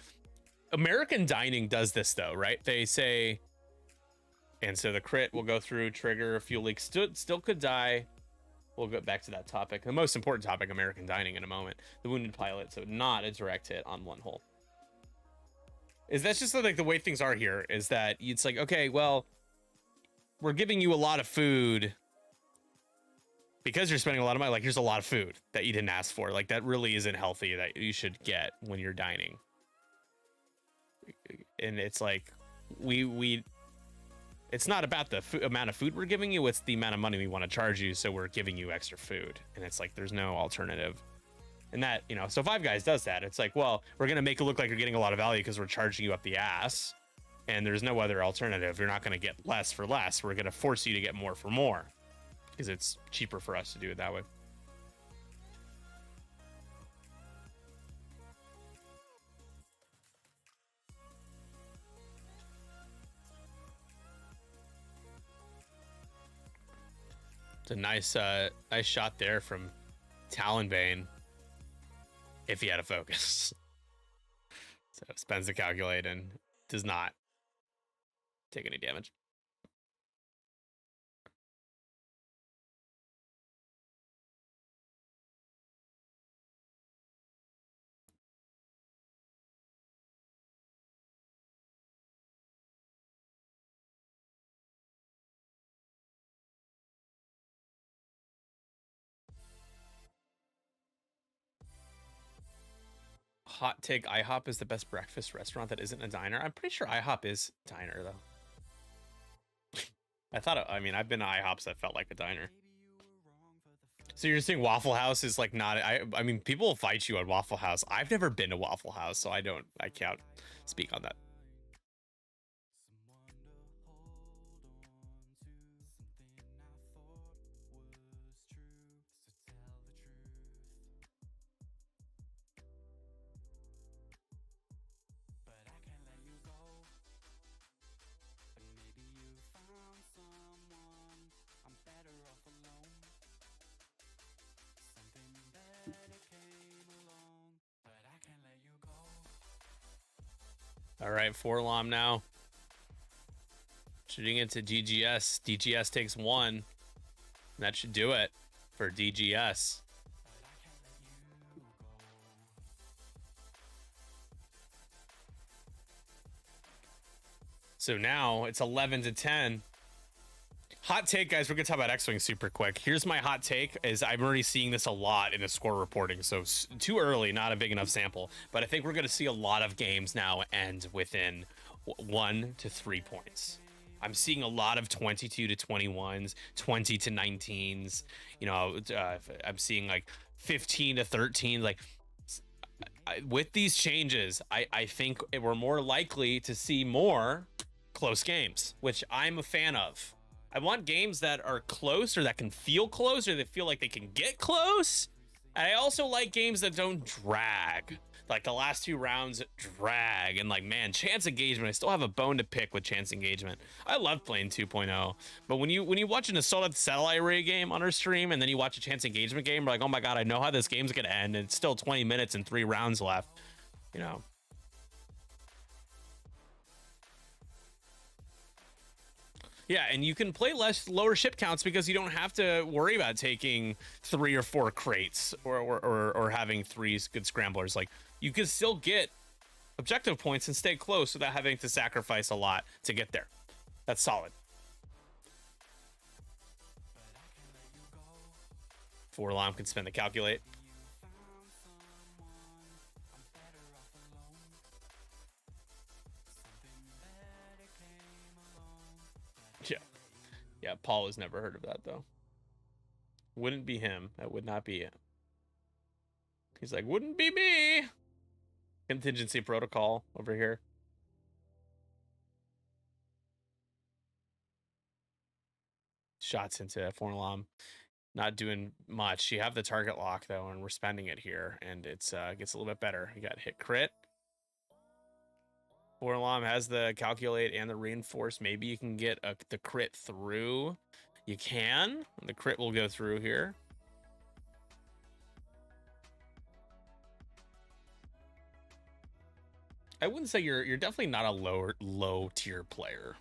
American Dining does this though, right? They say, and so the crit will go through, trigger, fuel leak, still could die. We'll get back to that topic, the most important topic, American Dining, in a moment. The wounded pilot, so not a direct hit on 1 hole. That's just like the way things are here, is that it's like, okay, well, we're giving you a lot of food because you're spending a lot of money. Like, here's a lot of food that you didn't ask for. Like, that really isn't healthy that you should get when you're dining. And it's like, it's not about the amount of food we're giving you, it's the amount of money we want to charge you, so we're giving you extra food. And it's like, there's no alternative. And that, you know, so Five Guys does that. It's like, well, we're going to make it look like you're getting a lot of value because we're charging you up the ass, and there's no other alternative. You're not going to get less for less. We're going to force you to get more for more because it's cheaper for us to do it that way. It's a nice shot there from Talonbane, if he had a focus. So spends the calculate and does not take any damage. Hot take, IHOP is the best breakfast restaurant that isn't a diner. I'm pretty sure IHOP is a diner, though. I mean, I've been to IHOPs that felt like a diner. So you're saying Waffle House is like not, I mean, people will fight you on Waffle House. I've never been to Waffle House, so I can't speak on that. All right, 4-LOM now. Shooting into DGS. DGS takes 1. That should do it for DGS. So now it's 11-10. Hot take, guys. We're gonna talk about X-Wing super quick. Here's my hot take: is I'm already seeing this a lot in the score reporting. So too early, not a big enough sample. But I think we're gonna see a lot of games now end within 1 to 3 points. I'm seeing a lot of 22 to 21s, 20 to 19s. You know, I'm seeing like 15 to 13. Like with these changes, I think we're more likely to see more close games, which I'm a fan of. I want games that are close or that can feel close or that feel like they can get close. And I also like games that don't drag. Like the last 2 rounds drag, and like, man, chance engagement, I still have a bone to pick with chance engagement. I love playing 2.0, but when you watch an assault satellite array game on our stream and then you watch a chance engagement game, we're like, oh my god, I know how this game's gonna end, and it's still 20 minutes and 3 rounds left, you know. Yeah, and you can play lower ship counts because you don't have to worry about taking 3 or 4 crates or having 3 good scramblers. Like, you can still get objective points and stay close without having to sacrifice a lot to get there. That's solid. 4-Lom can spend the calculate. Yeah, Paul has never heard of that, though. Wouldn't be him. That would not be it. He's like, wouldn't be me. Contingency protocol over here. Shots into 4-Lom. Not doing much. You have the target lock, though, and we're spending it here, and it's gets a little bit better. You got hit crit. 4-Lom has the calculate and the reinforce. Maybe you can get the crit through. You can. The crit will go through here. I wouldn't say you're definitely not a low tier player.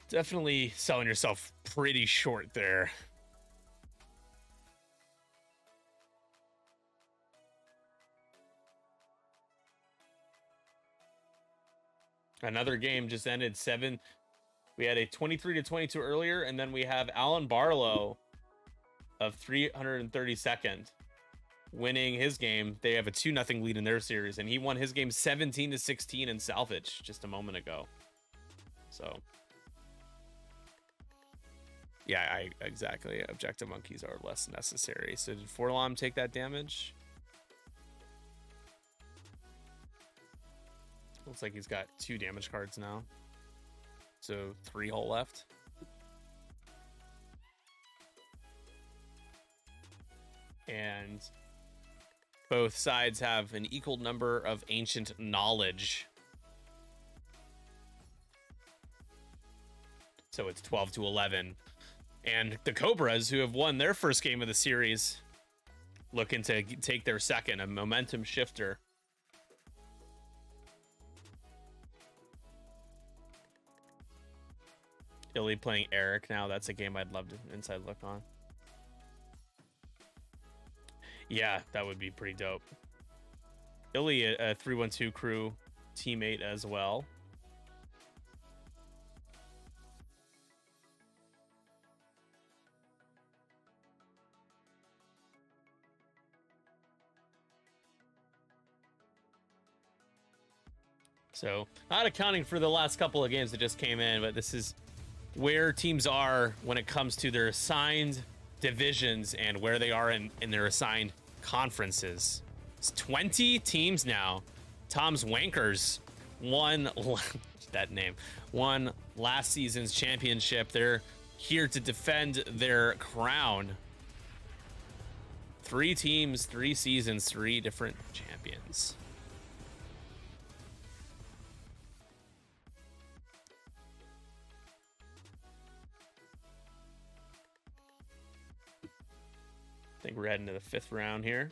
Definitely selling yourself pretty short there. Another game just ended 7. We had a 23 to 22 earlier, and then we have Alan Barlow of 332nd winning his game. They have a 2-0 lead in their series, and he won his game 17 to 16 in salvage just a moment ago. So yeah, exactly. Objective monkeys are less necessary. So did 4-Lom take that damage? Looks like he's got 2 damage cards now. So 3 hull left. And both sides have an equal number of ancient knowledge. So it's 12 to 11. And the Cobras, who have won their first game of the series, looking to take their second, a momentum shifter. Illy playing Eric now. That's a game I'd love to inside look on. Yeah, that would be pretty dope. Illy, a 312 crew teammate as well. So, not accounting for the last couple of games that just came in, but this is where teams are when it comes to their assigned divisions and where they are in their assigned conferences. It's 20 teams now. Tom's Wankers won that name. Won last season's championship. They're here to defend their crown. 3 teams, 3 seasons, 3 different champions. I think we're heading to the 5th round here.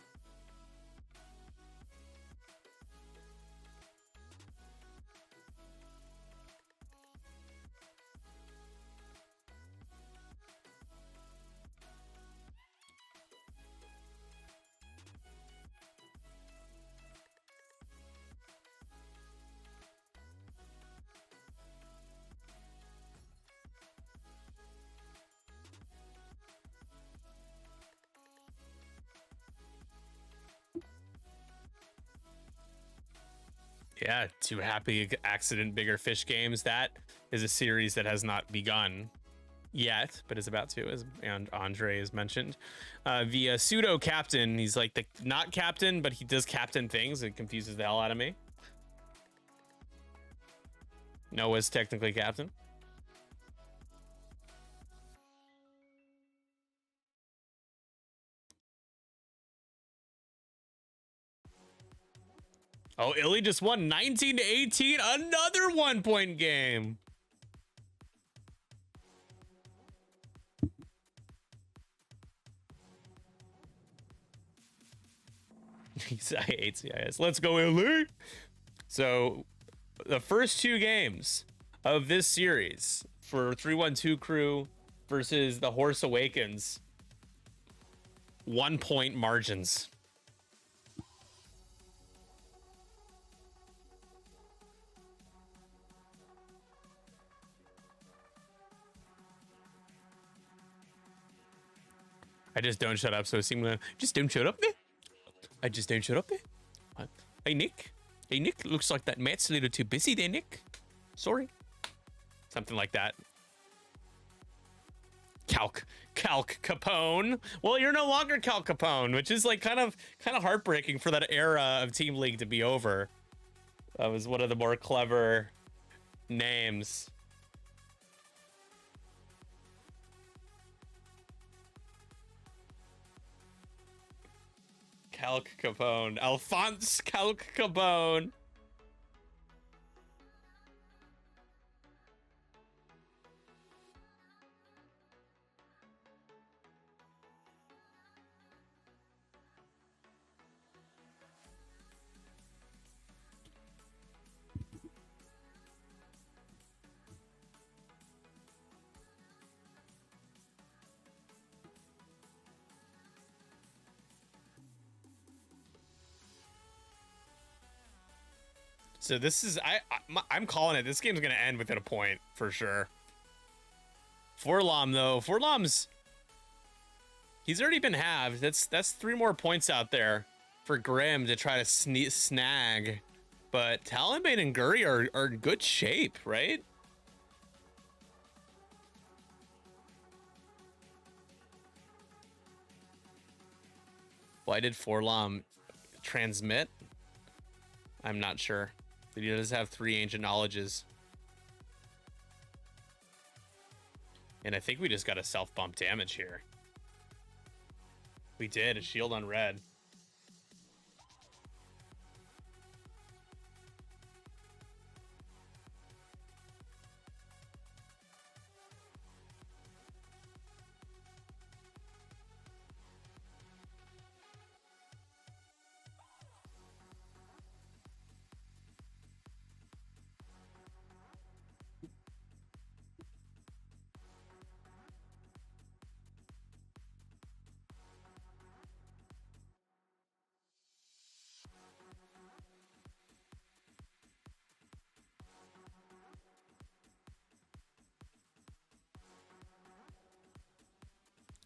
Yeah, two happy accident bigger fish games. That is a series that has not begun yet, but is about to, as and Andre has mentioned. The pseudo captain, he's like the not captain, but he does captain things. It confuses the hell out of me. Noah's technically captain. Oh, Illy just won 19-18, another 1-point game. I hate CIS. Let's go, Illy. So, the first two games of this series for 312 crew versus the Horse Awakens, 1-point margins. I just don't shut up, so it seems like just don't shut up there. I just don't shut up there. Hey Nick. Hey Nick, looks like that Matt's a little too busy there, Nick. Sorry. Something like that. Calc Capone. Well, you're no longer Calc Capone, which is like kind of heartbreaking for that era of Team League to be over. That was one of the more clever names. Calc Capone. Alphonse Calc Capone. So this is I'm calling it. This game's gonna end within a point for sure. Forlom though, he's already been halved. That's 3 more points out there for Grim to try to snag. But Talonbane and Guri are in good shape, right? Why did Forlom transmit? I'm not sure. But he does have 3 ancient knowledges. And I think we just got a self-bump damage here. We did, a shield on red.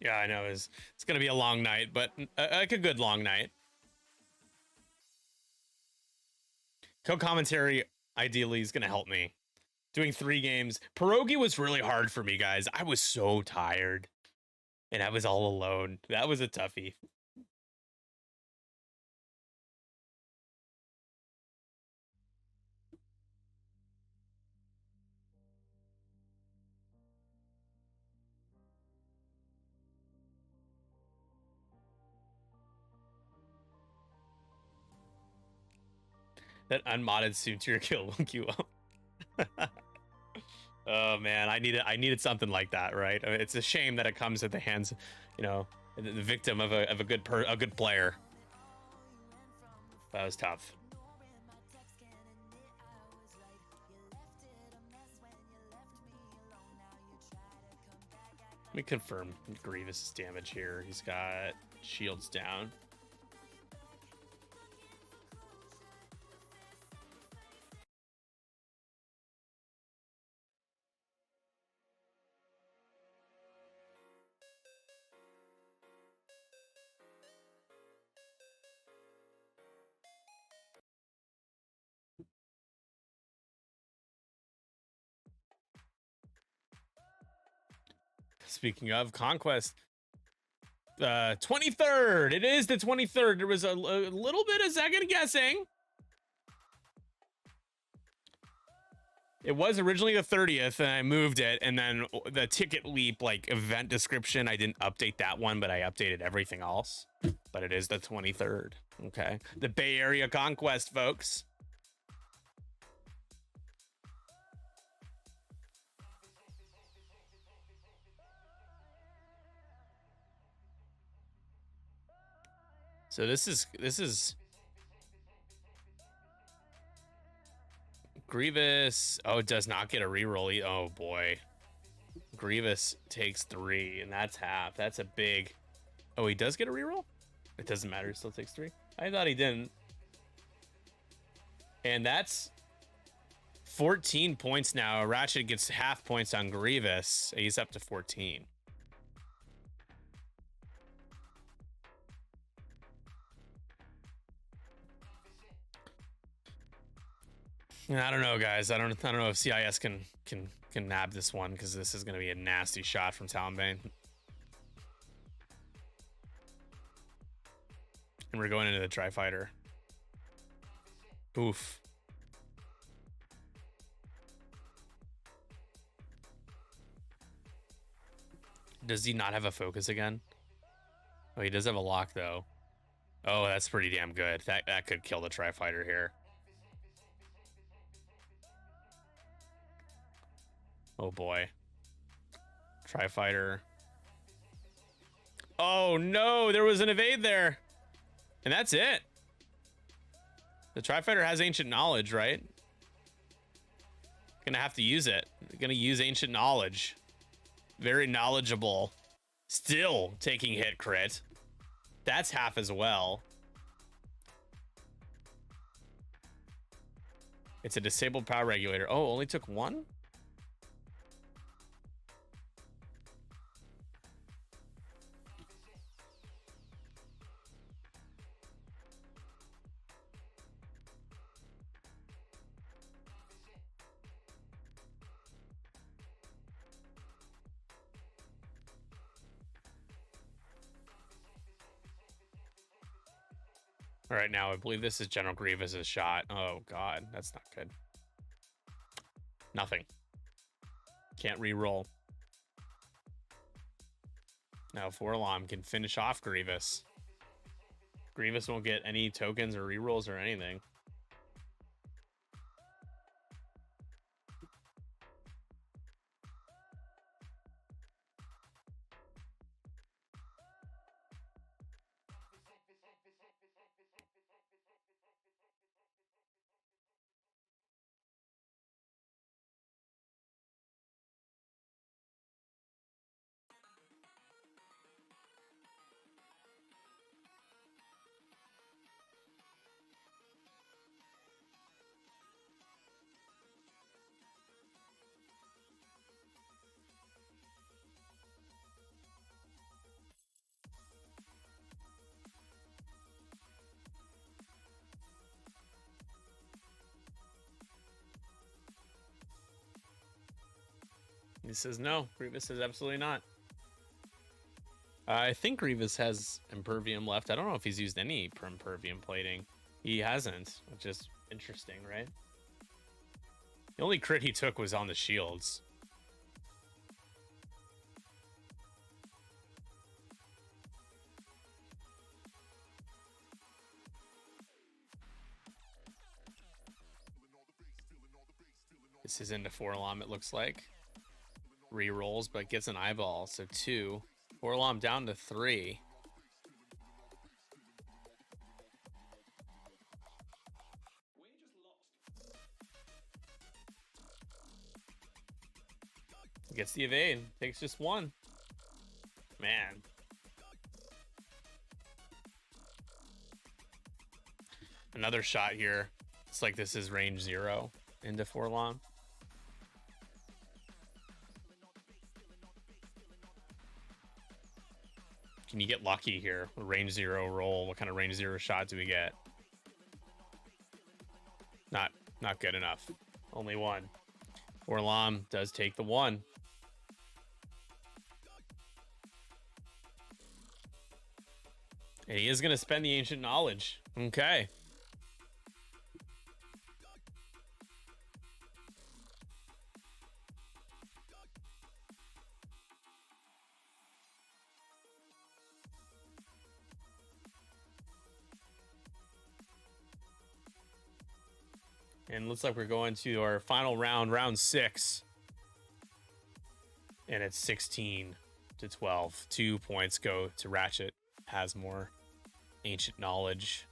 Yeah, I know. It's going to be a long night, but like a good long night. Co-commentary, ideally, is going to help me. Doing 3 games. Pierogi was really hard for me, guys. I was so tired. And I was all alone. That was a toughie. That unmodded Soontir kill will queue up. Oh man, I needed something like that, right? I mean, it's a shame that it comes at the hands, you know, the victim of a good player. That was tough. Let me confirm Grievous' damage here. He's got shields down. Speaking of Conquest, 23rd. It is the 23rd. There was a little bit of second guessing. It was originally the 30th, and I moved it, and then the Ticket Leap like event description, I didn't update that one, but I updated everything else. But it is the 23rd. Okay, the Bay Area Conquest, folks. So this is Grievous. Oh, it does not get a reroll. Oh boy. Grievous takes 3, and that's half. That's a big. Oh, he does get a reroll? It doesn't matter. He still takes 3. I thought he didn't. And that's 14 points now. Ratchet gets half points on Grievous. He's up to 14. I don't know, guys. I don't know if CIS can nab this one, because this is going to be a nasty shot from Talonbane. And we're going into the Tri-Fighter. Oof. Does he not have a focus again? Oh, he does have a lock, though. Oh, that's pretty damn good. That could kill the Tri-Fighter here. Oh boy. Tri-Fighter. Oh no, there was an evade there. And that's it. The Tri-Fighter has ancient knowledge, right? Gonna have to use it. Gonna use ancient knowledge. Very knowledgeable. Still taking hit crit. That's half as well. It's a disabled power regulator. Oh, only took 1? All right, now I believe this is General Grievous's shot. Oh god, that's not good. Nothing. Can't re-roll. Now Forlom can finish off Grievous. Grievous won't get any tokens or re-rolls or anything. He says no. Grievous says absolutely not. I think Grievous has Impervium left. I don't know if he's used any Impervium plating. He hasn't, which is interesting, right? The only crit he took was on the shields. This is into Forlom, it looks like. Re-rolls, but gets an eyeball, so 2. Forlom down to 3. Gets the evade, takes just 1. Man. Another shot here. It's like this is range 0 into Forlom. Can you get lucky here? Range 0 roll. What kind of range 0 shot do we get? Not good enough. Only 1. Forlom does take the 1. And he is going to spend the ancient knowledge. Okay. And looks like we're going to our final round, round 6. And it's 16 to 12. 2 points go to Ratchet. Has more ancient knowledge.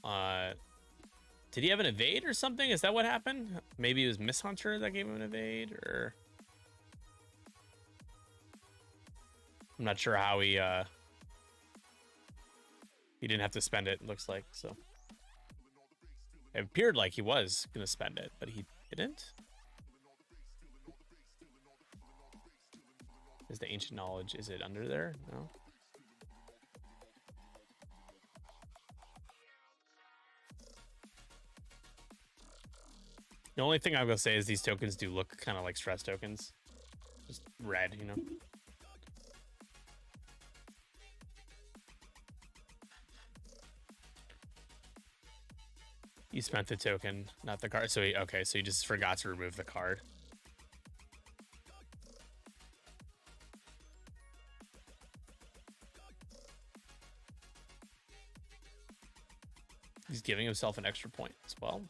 Did he have an evade or something? Is that what happened? Maybe it was Miss Hunter that gave him an evade, or I'm not sure how he didn't have to spend it, looks like. So it appeared like he was gonna spend it, but he didn't. Is the ancient knowledge, is it under there? No. The only thing I'm gonna say is these tokens do look kind of like stress tokens. Just red, you know. You spent the token, not the card. So okay, so you just forgot to remove the card. He's giving himself an extra point as well.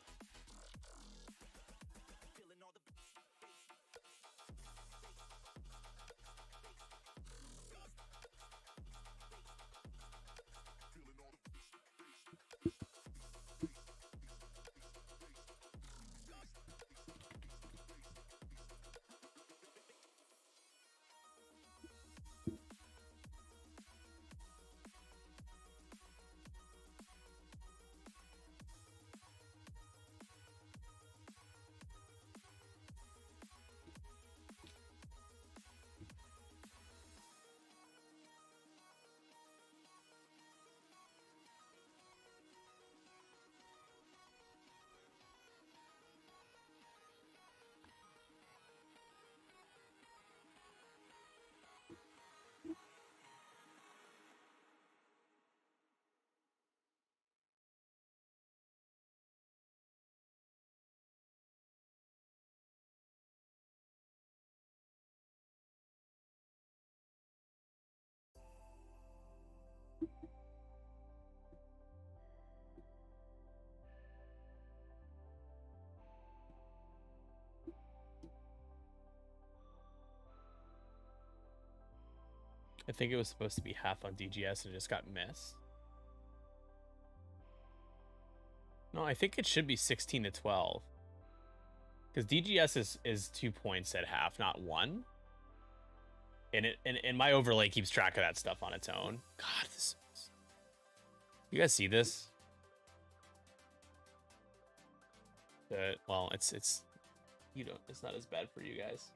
I think it was supposed to be half on DGS and it just got missed. No, I think it should be 16 to 12. Because DGS is 2 points at half, not 1. And my overlay keeps track of that stuff on its own. God, this is... You guys see this? Well, it's you know, it's not as bad for you guys.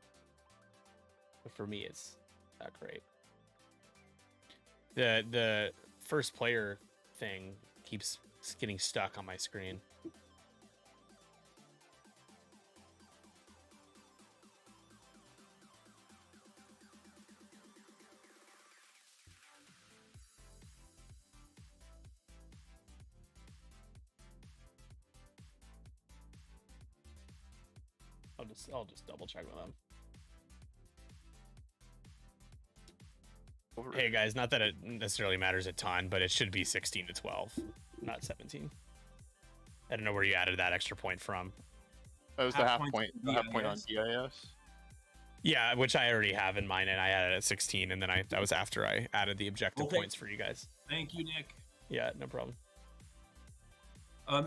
But for me, it's not great. The first player thing keeps getting stuck on my screen. I'll just double check with them. Hey guys, not that it necessarily matters a ton, but it should be 16 to 12, not 17. I don't know where you added that extra point from. That was the half point on DIS. Yeah, which I already have in mine, and I added at 16, and then that was after I added the objective points for you guys. Thank you, Nick. Yeah, no problem.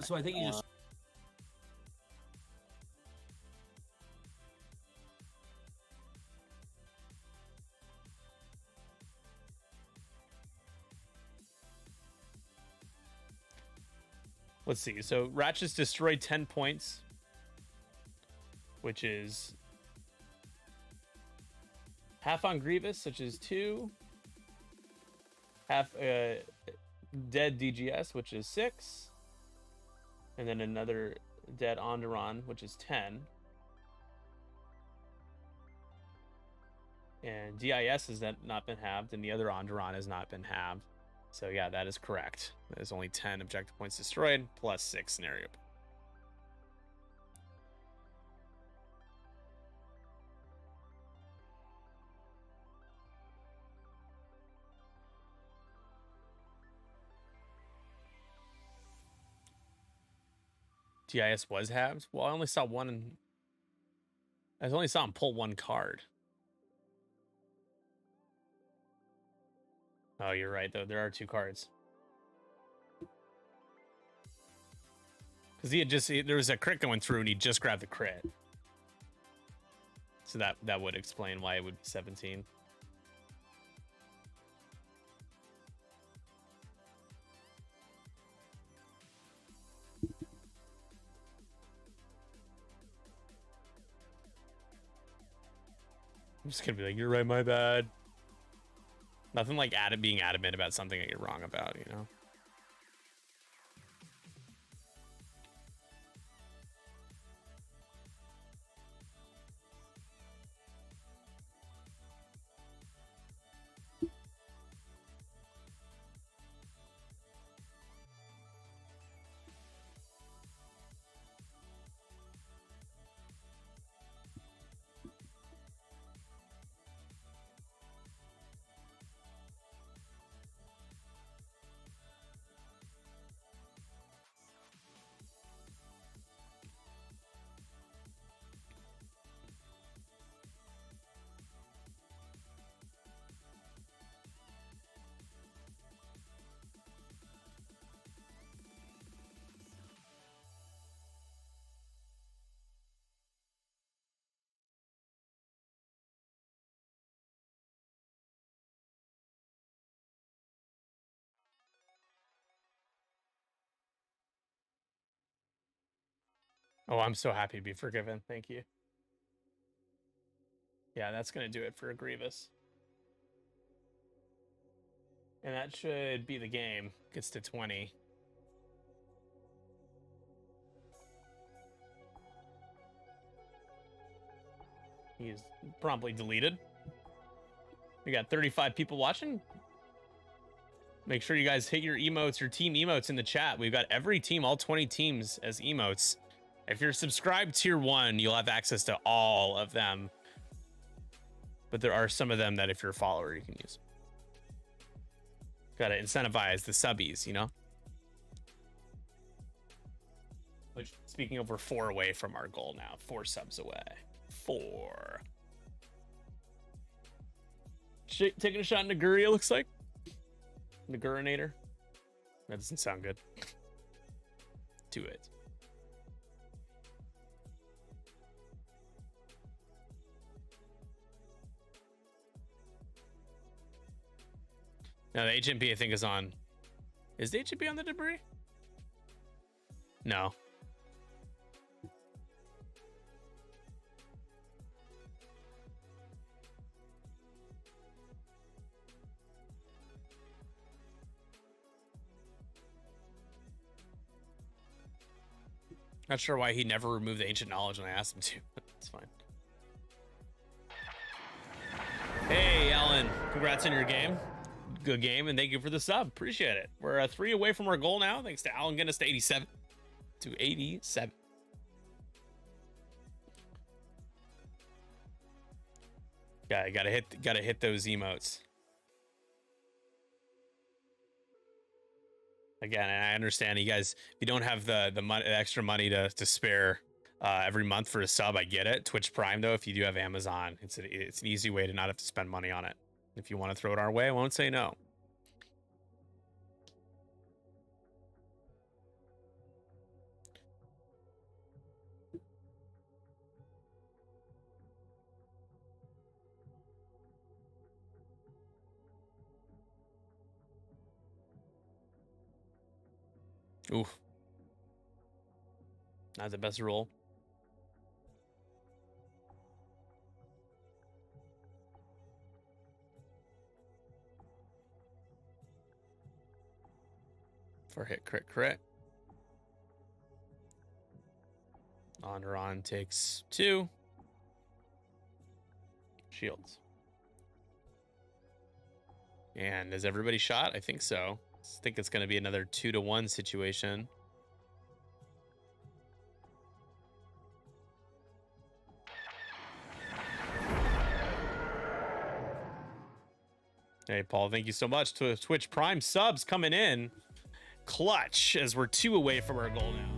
So I think you just... Let's see. So Ratchet's destroyed 10 points, which is half on Grievous, which is 2. Half dead DGS, which is 6. And then another dead Onderon, which is 10. And DIS has not been halved, and the other Onderon has not been halved. So yeah, that is correct. There's only 10 objective points destroyed, plus 6 scenario. TIS was halved? Well, I only saw one. I only saw him pull one card. Oh, you're right, though. There are 2 cards. Because there was a crit going through, and he just grabbed the crit. So that would explain why it would be 17. I'm just gonna be like, you're right, my bad. Nothing like being adamant about something that you're wrong about, you know? Oh, I'm so happy to be forgiven. Thank you. Yeah, that's going to do it for a Grievous. And that should be the game. Gets to 20. He's promptly deleted. We got 35 people watching. Make sure you guys hit your emotes, your team emotes in the chat. We've got every team, all 20 teams as emotes. If you're subscribed tier 1, you'll have access to all of them. But there are some of them that if you're a follower, you can use. Gotta incentivize the subbies, you know? Which, speaking of, we're 4 away from our goal now. 4 subs away. 4. Taking a shot in Naguri, it looks like. Nagurinator. That doesn't sound good. Do it. Now the HMP I think is on. Is the HMP on the debris? No. Not sure why he never removed the ancient knowledge when I asked him to, but it's fine. Hey, Alan, congrats on your game. Good game, and thank you for the sub. Appreciate it. We're 3 away from our goal now, thanks to Alan getting us to 87. To 87. Yeah, gotta hit those emotes. Again, and I understand you guys, if you don't have the extra money to spare every month for a sub, I get it. Twitch Prime, though, if you do have Amazon, it's an easy way to not have to spend money on it. If you want to throw it our way, I won't say no. Oof. Not the best roll. For hit crit. Onderon takes 2. Shields. And is everybody shot? I think so. think it's going to be another 2-1 situation. Hey, Paul, thank you so much to Twitch Prime subs coming in. Clutch as we're 2 away from our goal now.